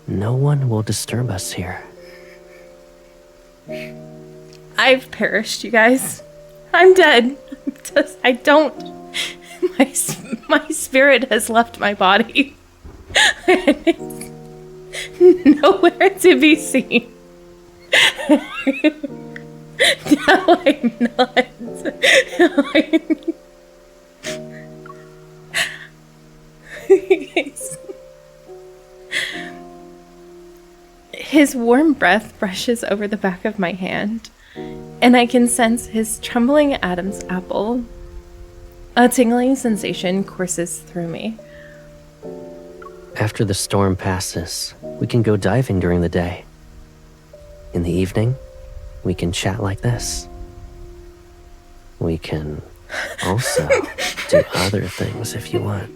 No one will disturb us here. I've perished, you guys. I'm dead. I don't. My spirit has left my body. It's nowhere to be seen. No, I'm not. His warm breath brushes over the back of my hand, and I can sense his trembling Adam's apple. A tingling sensation courses through me. After the storm passes, we can go diving during the day. In the evening, we can chat like this. We can also do other things if you want.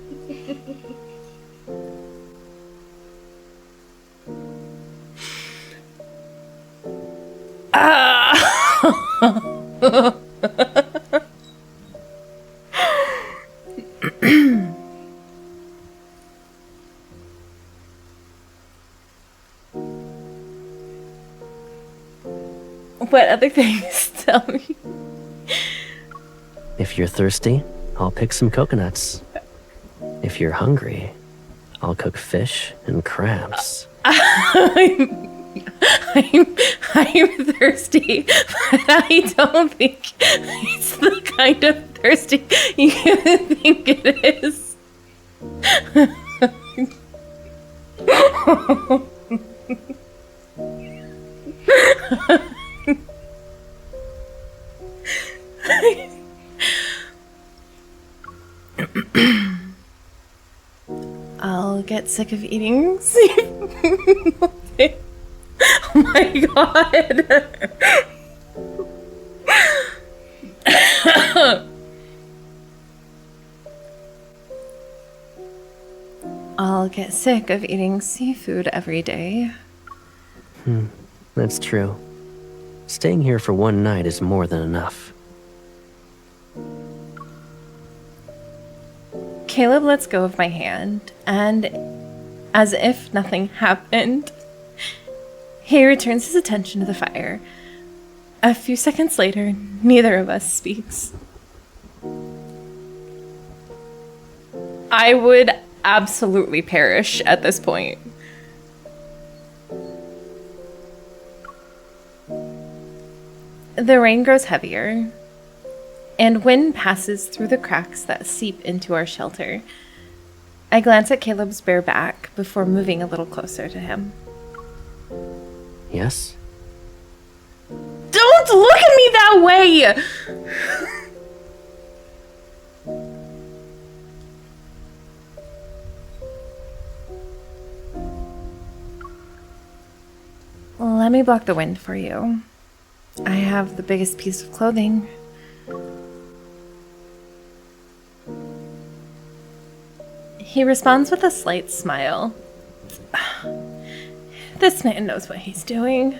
What other things? Tell me. If you're thirsty, I'll pick some coconuts. If you're hungry, I'll cook fish and crabs. I'm thirsty, but I don't think it's the kind of thirsty you think it is. I'll get sick of eating seafood. Oh my god. I'll get sick of eating seafood every day. That's true. Staying here for one night is more than enough. Caleb lets go of my hand, and as if nothing happened, he returns his attention to the fire. A few seconds later, neither of us speaks. I would absolutely perish at this point. The rain grows heavier, and wind passes through the cracks that seep into our shelter. I glance at Caleb's bare back before moving a little closer to him. Yes? Don't look at me that way! Let me block the wind for you. I have the biggest piece of clothing. He responds with a slight smile. This man knows what he's doing.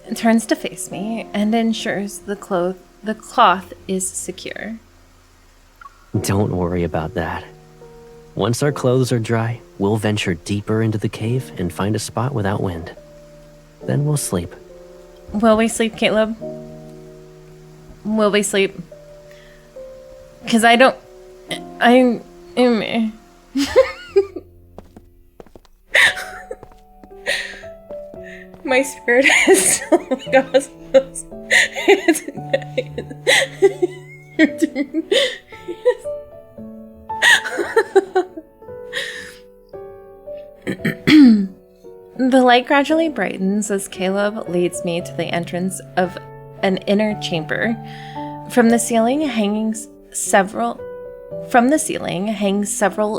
And turns to face me and ensures the cloth is secure. Don't worry about that. Once our clothes are dry, we'll venture deeper into the cave and find a spot without wind. Then we'll sleep. Will we sleep, Caleb? Will we sleep? Because I'm... My spirit is still... Oh my gosh. The light gradually brightens as Caleb leads me to the entrance of an inner chamber. From the ceiling hangs several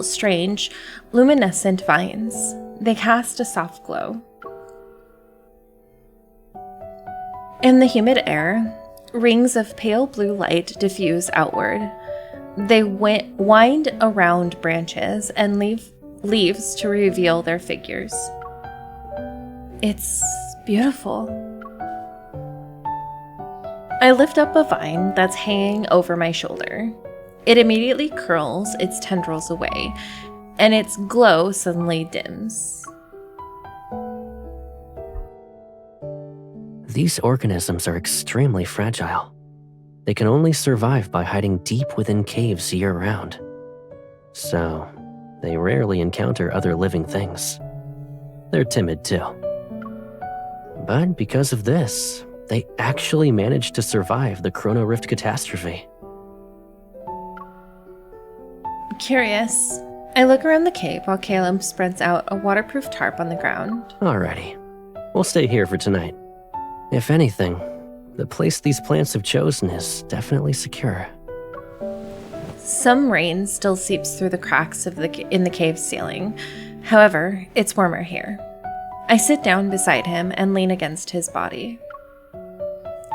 strange, luminescent vines. They cast a soft glow. In the humid air, rings of pale blue light diffuse outward. They wind around branches and leave leaves to reveal their figures. It's beautiful. I lift up a vine that's hanging over my shoulder. It immediately curls its tendrils away, and its glow suddenly dims. These organisms are extremely fragile. They can only survive by hiding deep within caves year-round. So, they rarely encounter other living things. They're timid too. But because of this, they actually managed to survive the Chrono Rift catastrophe. Curious, I look around the cave while Caleb spreads out a waterproof tarp on the ground. Alrighty, we'll stay here for tonight. If anything, the place these plants have chosen is definitely secure. Some rain still seeps through the cracks in the cave ceiling. However, it's warmer here. I sit down beside him and lean against his body.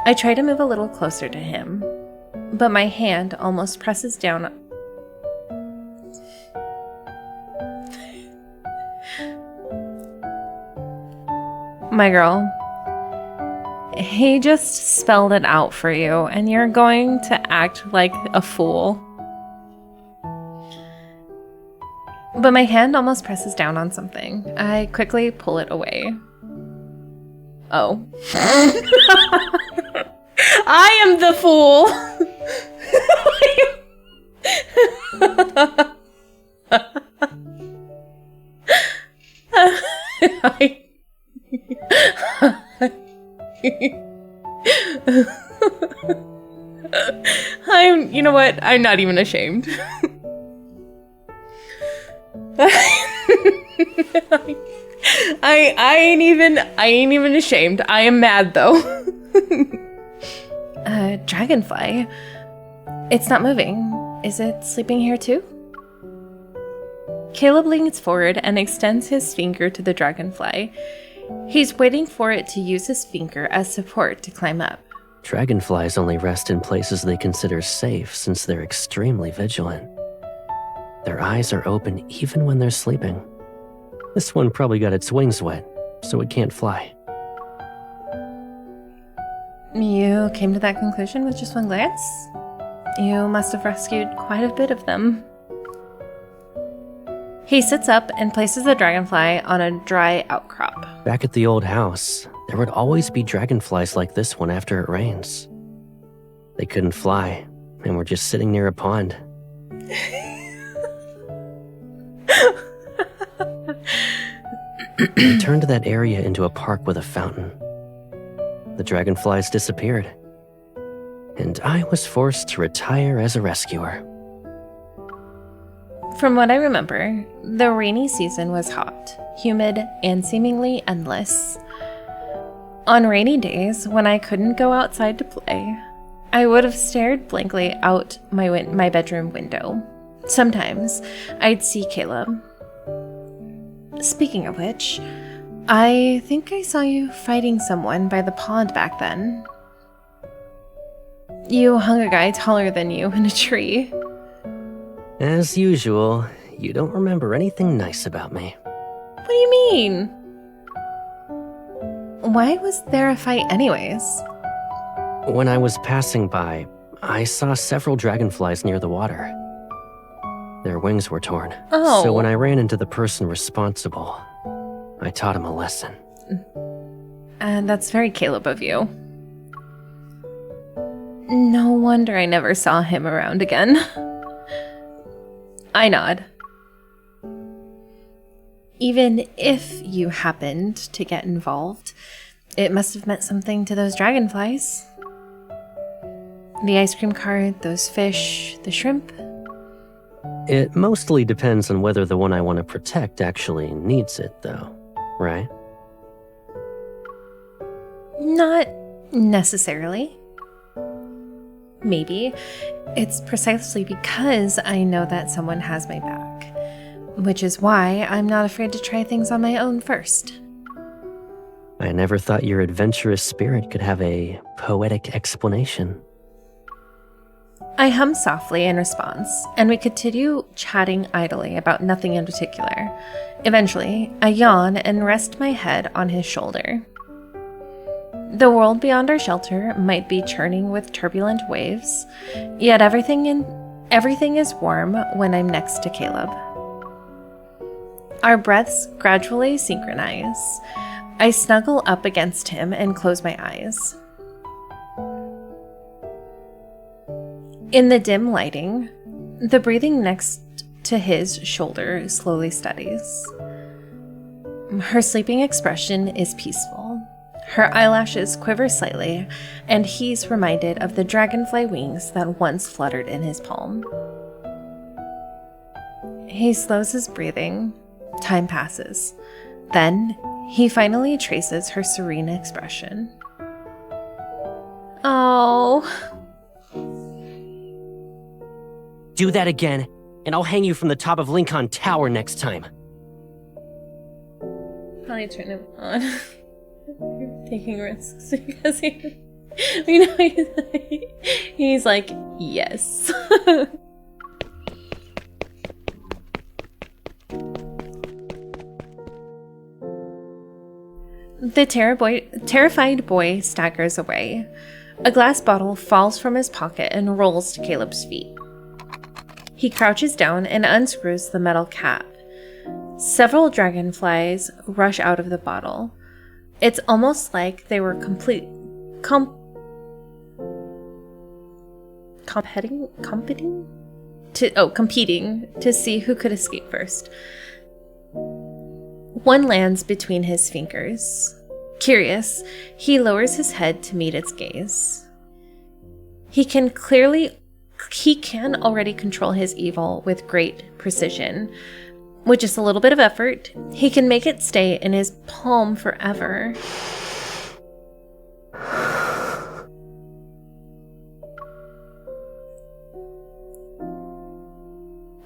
I try to move a little closer to him, but my hand almost presses down. My girl, he just spelled it out for you, and you're going to act like a fool. But my hand almost presses down on something. I quickly pull it away. Oh. I am the fool! You know what? I'm not even ashamed. I ain't even ashamed. I am mad though. Dragonfly. It's not moving. Is it sleeping here too? Caleb leans forward and extends his finger to the dragonfly. He's waiting for it to use his finger as support to climb up. Dragonflies only rest in places they consider safe since they're extremely vigilant. Their eyes are open even when they're sleeping. This one probably got its wings wet, so it can't fly. You came to that conclusion with just one glance? You must have rescued quite a bit of them. He sits up and places the dragonfly on a dry outcrop. Back at the old house, there would always be dragonflies like this one after it rains. They couldn't fly, and were just sitting near a pond. They turned that area into a park with a fountain. The dragonflies disappeared, and I was forced to retire as a rescuer. From what I remember, the rainy season was hot, humid, and seemingly endless. On rainy days, when I couldn't go outside to play, I would have stared blankly out my bedroom window. Sometimes, I'd see Caleb. Speaking of which, I think I saw you fighting someone by the pond back then. You hung a guy taller than you in a tree. As usual, you don't remember anything nice about me. What do you mean? Why was there a fight anyways? When I was passing by, I saw several dragonflies near the water. their wings were torn. Oh. So when I ran into the person responsible, I taught him a lesson. And that's very Caleb of you. No wonder I never saw him around again. I nod. Even if you happened to get involved, it must have meant something to those dragonflies. The ice cream cart, those fish, the shrimp. It mostly depends on whether the one I want to protect actually needs it, though, right? Not necessarily. Maybe. It's precisely because I know that someone has my back, which is why I'm not afraid to try things on my own first. I never thought your adventurous spirit could have a poetic explanation. I hum softly in response, and we continue chatting idly about nothing in particular. Eventually, I yawn and rest my head on his shoulder. The world beyond our shelter might be churning with turbulent waves, yet everything is warm when I'm next to Caleb. Our breaths gradually synchronize. I snuggle up against him and close my eyes. In the dim lighting, the breathing next to his shoulder slowly steadies. Her sleeping expression is peaceful. Her eyelashes quiver slightly, and he's reminded of the dragonfly wings that once fluttered in his palm. He slows his breathing. Time passes. Then, he finally traces her serene expression. Oh. Do that again, and I'll hang you from the top of Lincoln Tower next time. Probably turn him on. Taking risks because we know he's like, yes. The terrified boy staggers away. A glass bottle falls from his pocket and rolls to Caleb's feet. He crouches down and unscrews the metal cap. Several dragonflies rush out of the bottle. It's almost like they were competing to see who could escape first. One lands between his fingers. Curious, he lowers his head to meet its gaze. He can already control his evil with great precision. With just a little bit of effort, he can make it stay in his palm forever.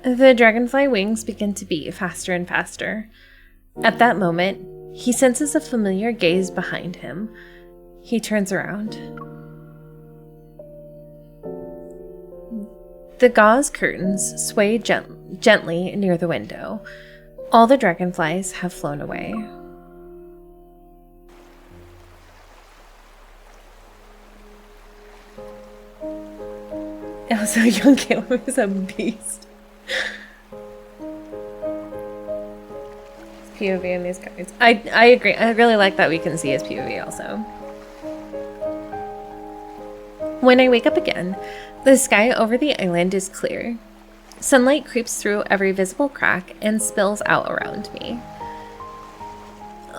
The dragonfly wings begin to beat faster and faster. At that moment, he senses a familiar gaze behind him. He turns around. The gauze curtains sway gently near the window. All the dragonflies have flown away. Also, young Caleb is a beast. POV in these cards. I agree. I really like that we can see his POV also. When I wake up again, the sky over the island is clear. Sunlight creeps through every visible crack and spills out around me.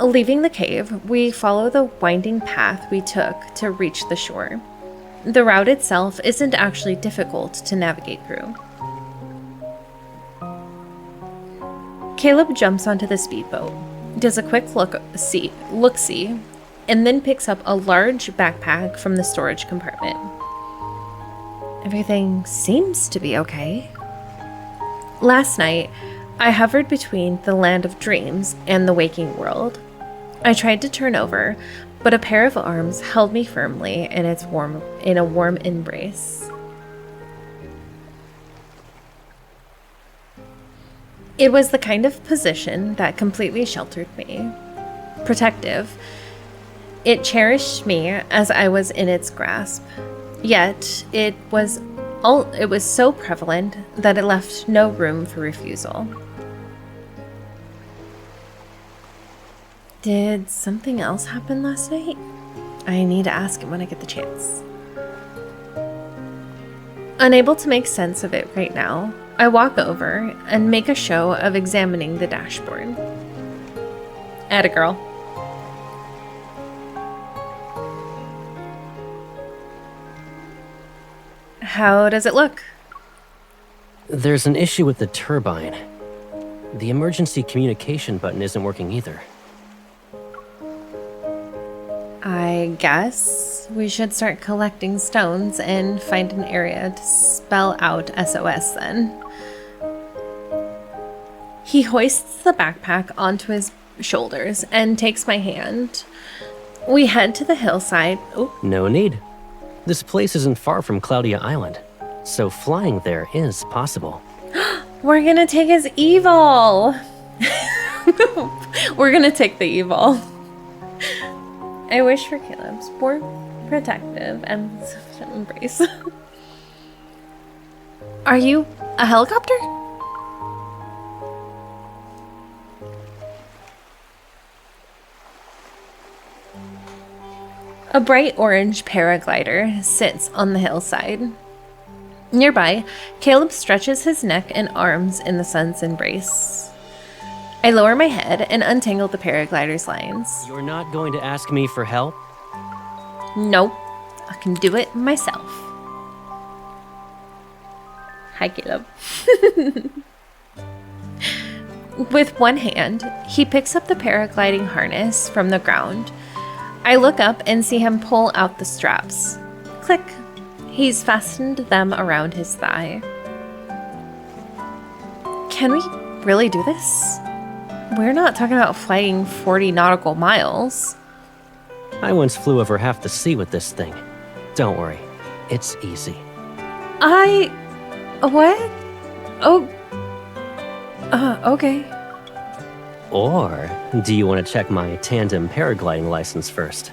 Leaving the cave, we follow the winding path we took to reach the shore. The route itself isn't actually difficult to navigate through. Caleb jumps onto the speedboat, does a quick look-see, and then picks up a large backpack from the storage compartment. Everything seems to be okay. Last night, I hovered between the land of dreams and the waking world. I tried to turn over, but a pair of arms held me firmly in a warm embrace. It was the kind of position that completely sheltered me. Protective. It cherished me as I was in its grasp. Yet, it was It was so prevalent that it left no room for refusal. Did something else happen last night? I need to ask him when I get the chance. Unable to make sense of it right now, I walk over and make a show of examining the dashboard. Atta girl. How does it look? There's an issue with the turbine. The emergency communication button isn't working either. I guess we should start collecting stones and find an area to spell out SOS then. He hoists the backpack onto his shoulders and takes my hand. We head to the hillside. Oh, No need. This place isn't far from Cloudia Island, so flying there is possible. we're gonna take his evil. We're gonna take the evil. I wish for Caleb's more protective and embrace. Are you a helicopter? A bright orange paraglider sits on the hillside. Nearby, Caleb stretches his neck and arms in the sun's embrace. I lower my head and untangle the paraglider's lines. You're not going to ask me for help? Nope, I can do it myself. Hi, Caleb. With one hand, he picks up the paragliding harness from the ground. I look up and see him pull out the straps. Click. He's fastened them around his thigh. Can we really do this? We're not talking about flying 40 nautical miles. I once flew over half the sea with this thing. Don't worry, it's easy. What? Oh. Okay. Or do you want to check my tandem paragliding license first?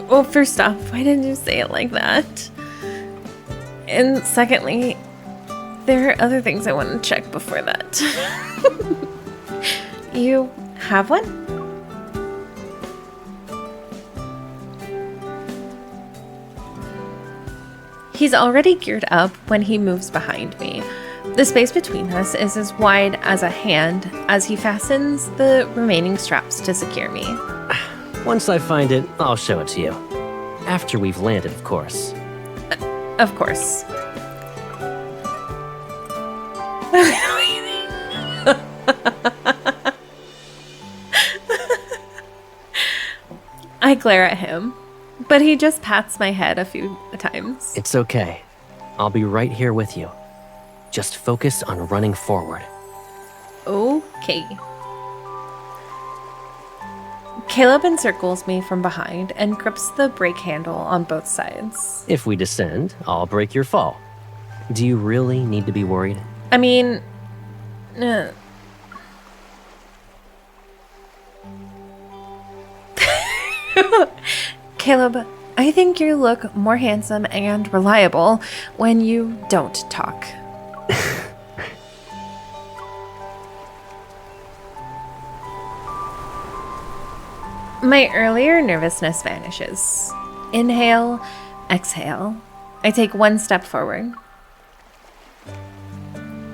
Well, first off, why didn't you say it like that? And secondly, there are other things I want to check before that. You have one? He's already geared up when he moves behind me. The space between us is as wide as a hand as he fastens the remaining straps to secure me. Once I find it, I'll show it to you. After we've landed, of course. Of course. I glare at him, but he just pats my head a few times. It's okay. I'll be right here with you. Just focus on running forward. Okay. Caleb encircles me from behind and grips the brake handle on both sides. If we descend, I'll break your fall. Do you really need to be worried? I mean, Caleb, I think you look more handsome and reliable when you don't talk. My earlier nervousness vanishes. Inhale, exhale. I take one step forward.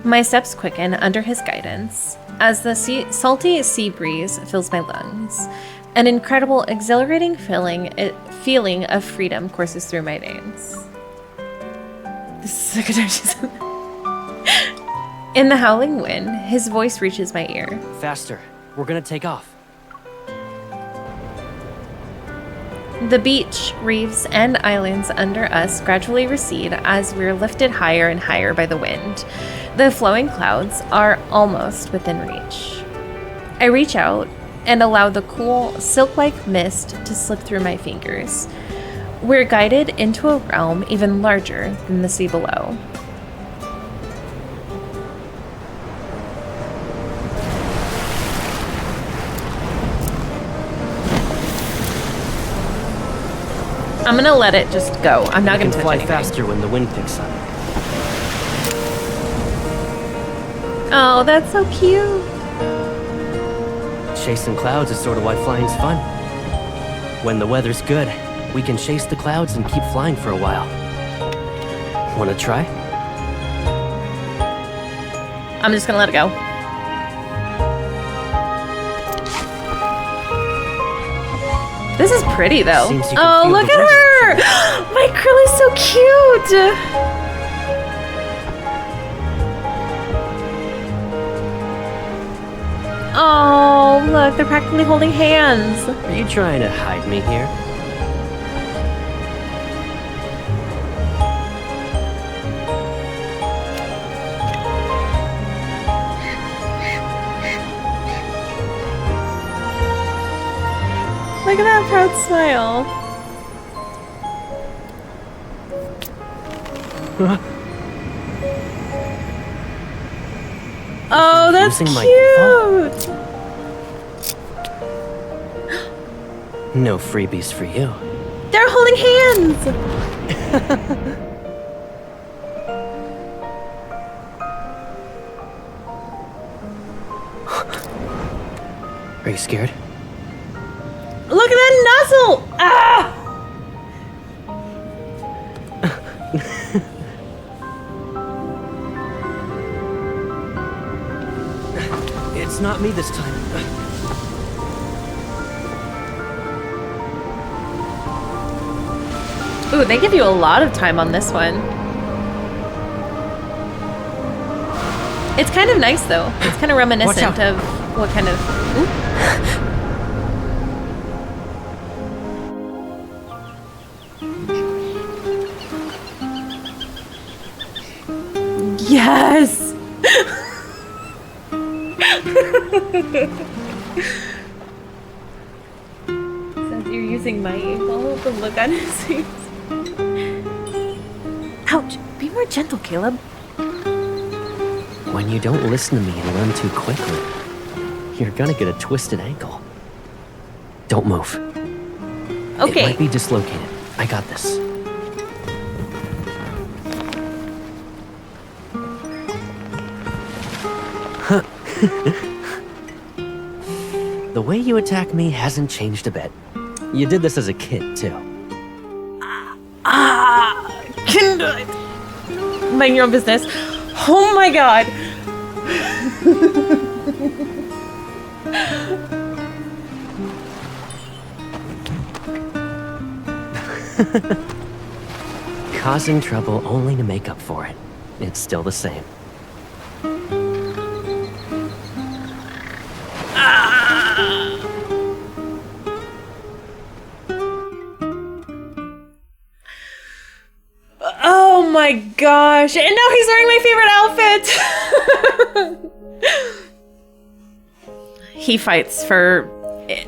My steps quicken under his guidance as the salty sea breeze fills my lungs. An incredible, exhilarating feeling of freedom courses through my veins. This is a good time to say that. In the howling wind, his voice reaches my ear. Faster. We're gonna take off. The beach, reefs, and islands under us gradually recede as we're lifted higher and higher by the wind. The flowing clouds are almost within reach. I reach out and allow the cool, silk-like mist to slip through my fingers. We're guided into a realm even larger than the sea below. I'm gonna let it just go. I'm not You gonna can touch fly anything. faster when the wind picks up. Oh, that's so cute. Chasing clouds is sort of why flying's fun. When the weather's good, we can chase the clouds and keep flying for a while. Wanna try? I'm just gonna let it go. This is pretty though. Seems you can Oh, feel look the at weather. her! My Curly's so cute! Oh, look, they're practically holding hands. Are you trying to hide me here? Look at that proud smile. Oh, that's Using my cute! No freebies for you. They're holding hands! Are you scared? Look at that nuzzle! Ah! It's not me this time. Ooh, they give you a lot of time on this one. It's kind of nice though. It's kind of reminiscent of what kind of... Ooh. Yes! Says you're using my able. The look on his face. Ouch! Be more gentle, Caleb. When you don't listen to me and learn too quickly, you're gonna get a twisted ankle. Don't move. Okay. It might be dislocated. I got this. The way you attack me hasn't changed a bit. You did this as a kid, too. Can do it. Mind your own business. Oh my god. Causing trouble only to make up for it. It's still the same. Oh my gosh. And now he's wearing my favorite outfit. He fights for it.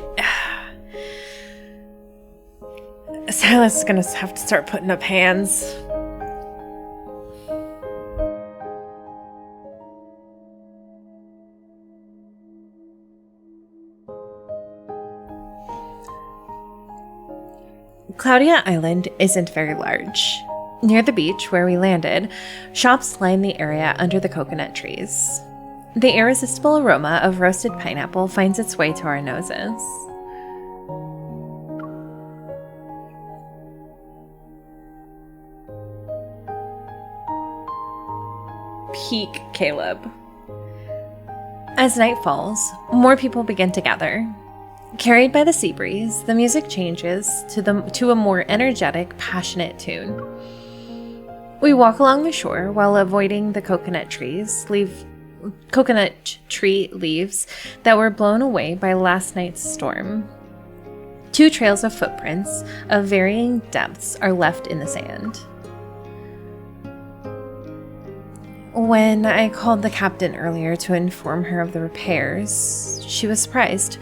Sylus is gonna have to start putting up hands. Claudia Island isn't very large. Near the beach where we landed, shops line the area under the coconut trees. The irresistible aroma of roasted pineapple finds its way to our noses. Peak Caleb. As night falls, more people begin to gather. Carried by the sea breeze, the music changes to a more energetic, passionate tune. We walk along the shore while avoiding the coconut tree leaves that were blown away by last night's storm. 2 trails of footprints of varying depths are left in the sand. When I called the captain earlier to inform her of the repairs, she was surprised.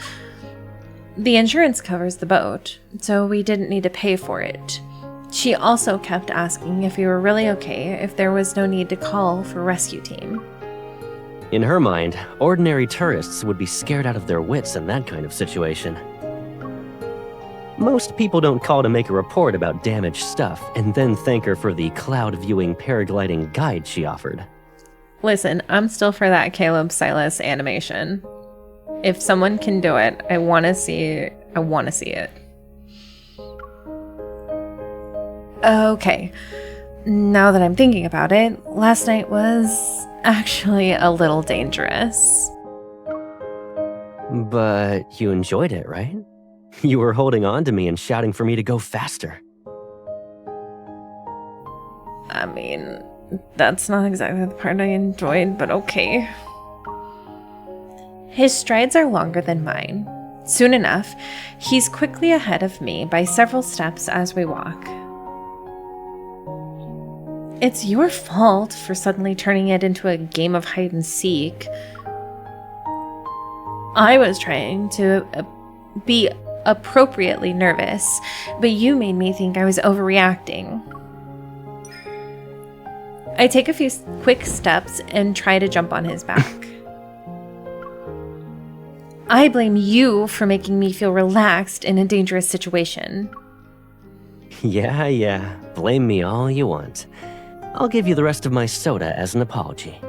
The insurance covers the boat, so we didn't need to pay for it. She also kept asking if we were really okay, if there was no need to call for a rescue team. In her mind, ordinary tourists would be scared out of their wits in that kind of situation. Most people don't call to make a report about damaged stuff and then thank her for the cloud-viewing paragliding guide she offered. Listen, I'm still for that Caleb Sylus animation. If someone can do it, I want to see it. Okay, now that I'm thinking about it, last night was actually a little dangerous. But you enjoyed it, right? You were holding on to me and shouting for me to go faster. I mean, that's not exactly the part I enjoyed, but okay. His strides are longer than mine. Soon enough, he's quickly ahead of me by several steps as we walk. It's your fault for suddenly turning it into a game of hide and seek. I was trying to be appropriately nervous, but you made me think I was overreacting. I take a few quick steps and try to jump on his back. I blame you for making me feel relaxed in a dangerous situation. Yeah, blame me all you want. I'll give you the rest of my soda as an apology.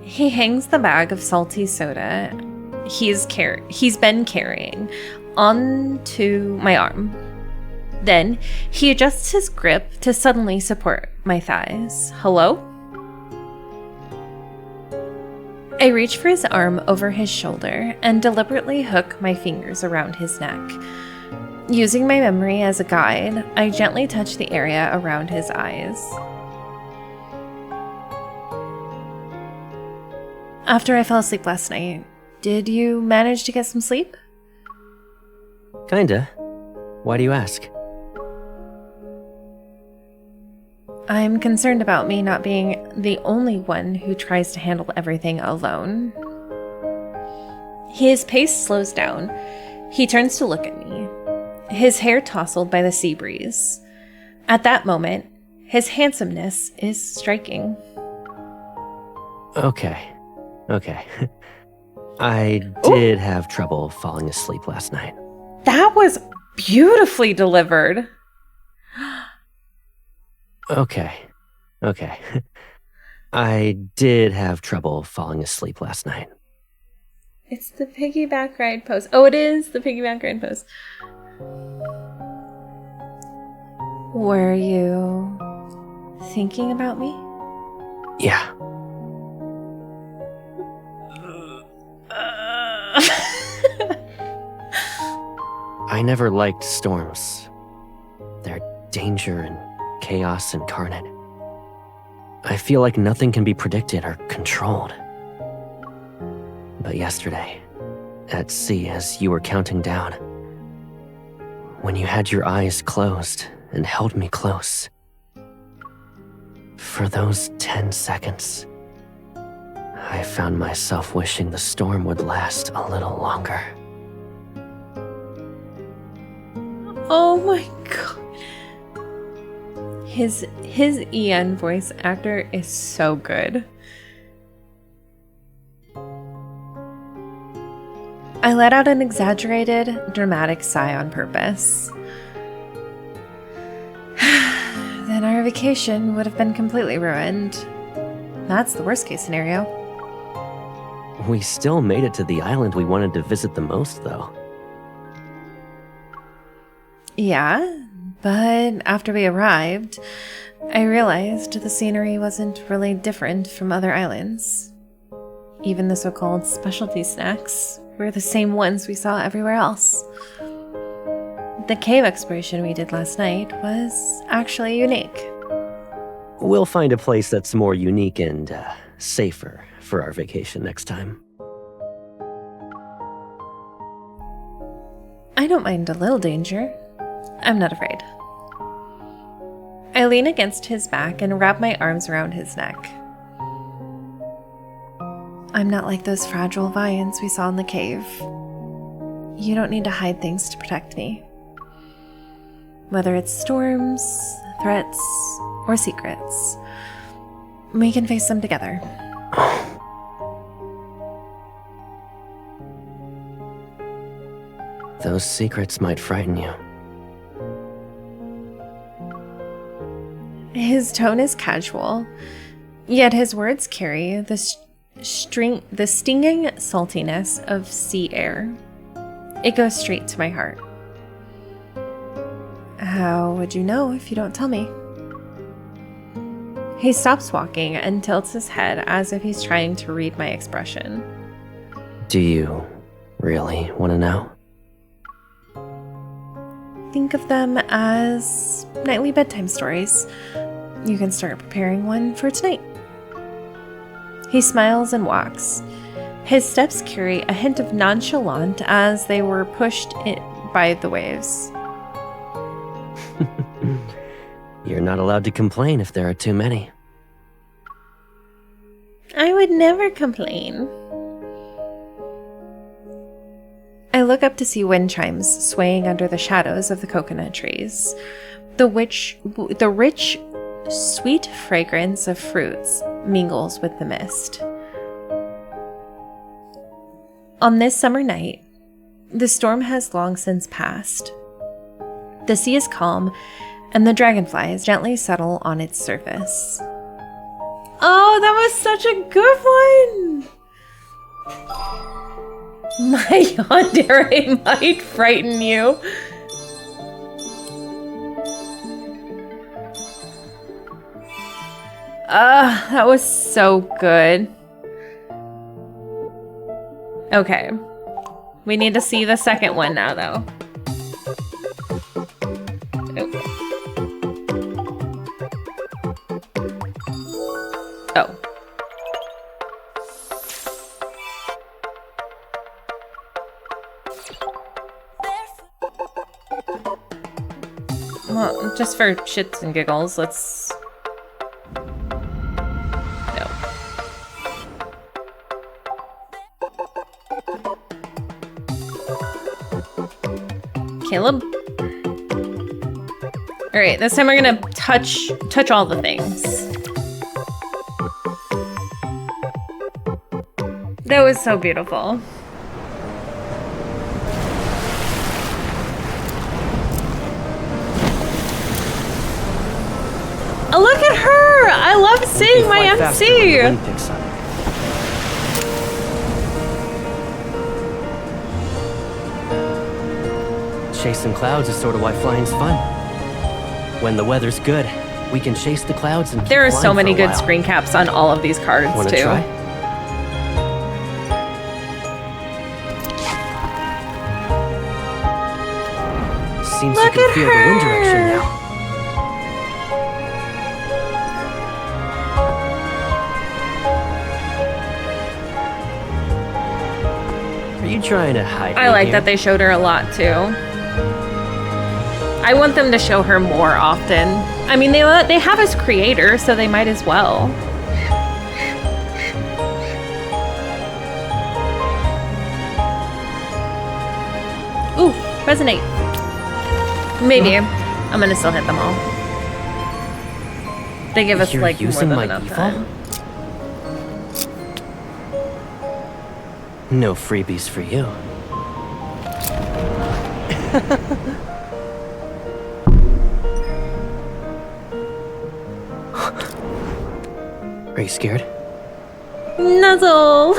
He hangs the bag of salty soda he's been carrying onto my arm. Then he adjusts his grip to suddenly support my thighs. Hello? I reach for his arm over his shoulder and deliberately hook my fingers around his neck. Using my memory as a guide, I gently touch the area around his eyes. After I fell asleep last night, did you manage to get some sleep? Kinda. Why do you ask? I'm concerned about me not being the only one who tries to handle everything alone. His pace slows down. He turns to look at me, his hair tousled by the sea breeze. At that moment, his handsomeness is striking. Okay. I did have trouble falling asleep last night. That was beautifully delivered. Okay. I did have trouble falling asleep last night. It's the piggyback ride pose. Oh, it is the piggyback ride pose. Were you thinking about me? Yeah. I never liked storms. Their danger and chaos incarnate. I feel like nothing can be predicted or controlled. But yesterday, at sea as you were counting down, when you had your eyes closed and held me close, for those 10 seconds, I found myself wishing the storm would last a little longer. Oh my god. His EN voice actor is so good. I let out an exaggerated, dramatic sigh on purpose. Then our vacation would have been completely ruined. That's the worst case scenario. We still made it to the island we wanted to visit the most, though. Yeah, but after we arrived, I realized the scenery wasn't really different from other islands. Even the so-called specialty snacks were the same ones we saw everywhere else. The cave exploration we did last night was actually unique. We'll find a place that's more unique and safer for our vacation next time. I don't mind a little danger. I'm not afraid. I lean against his back and wrap my arms around his neck. I'm not like those fragile vines we saw in the cave. You don't need to hide things to protect me. Whether it's storms, threats, or secrets, we can face them together. Those secrets might frighten you. His tone is casual, yet his words carry the stinging saltiness of sea air. It goes straight to my heart. How would you know if you don't tell me? He stops walking and tilts his head as if he's trying to read my expression. Do you really want to know? Think of them as nightly bedtime stories. You can start preparing one for tonight. He smiles and walks. His steps carry a hint of nonchalant as they were pushed by the waves. You're not allowed to complain if there are too many. I would never complain. I look up to see wind chimes swaying under the shadows of the coconut trees. The rich, sweet fragrance of fruits mingles with the mist. On this summer night, the storm has long since passed. The sea is calm, and the dragonflies gently settle on its surface. Oh, that was such a good one! My yandere might frighten you. That was so good. Okay. We need to see the second one now, though. Oh. Well, just for shits and giggles, let's... No. Caleb? Alright, this time we're gonna touch all the things. That was so beautiful. Oh, look at her! I love seeing my MC! Chasing clouds is sort of why flying's fun. When the weather's good, we can chase the clouds and keep There are so flying many for a good while. screen caps on all of these cards, Wanna too. try? Seems Look you can at feel the wind direction her! now. Are you trying to hide I me like here? that they showed her a lot, too. I want them to show her more often. I mean, they have us creator, so they might as well. Ooh, resonate. Maybe. I'm gonna still hit them all. They give us, You're like, more using than my enough evil? time. No freebies for you. Are you scared? Nuzzle!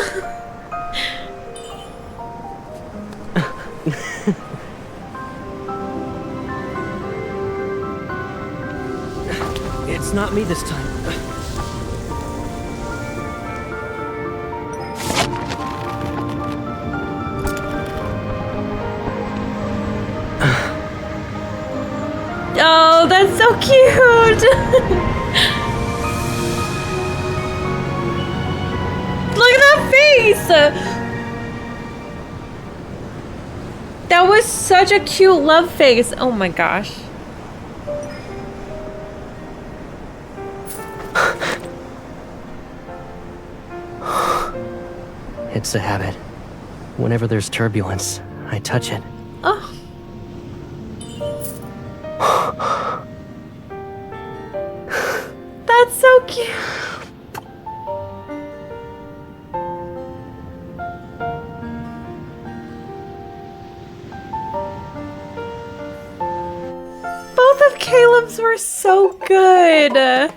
It's not me this time. Oh, that's so cute! Look at that face! That was such a cute love face. Oh my gosh. It's a habit. Whenever there's turbulence, I touch it. Oh. That's so cute. Caleb's were so good.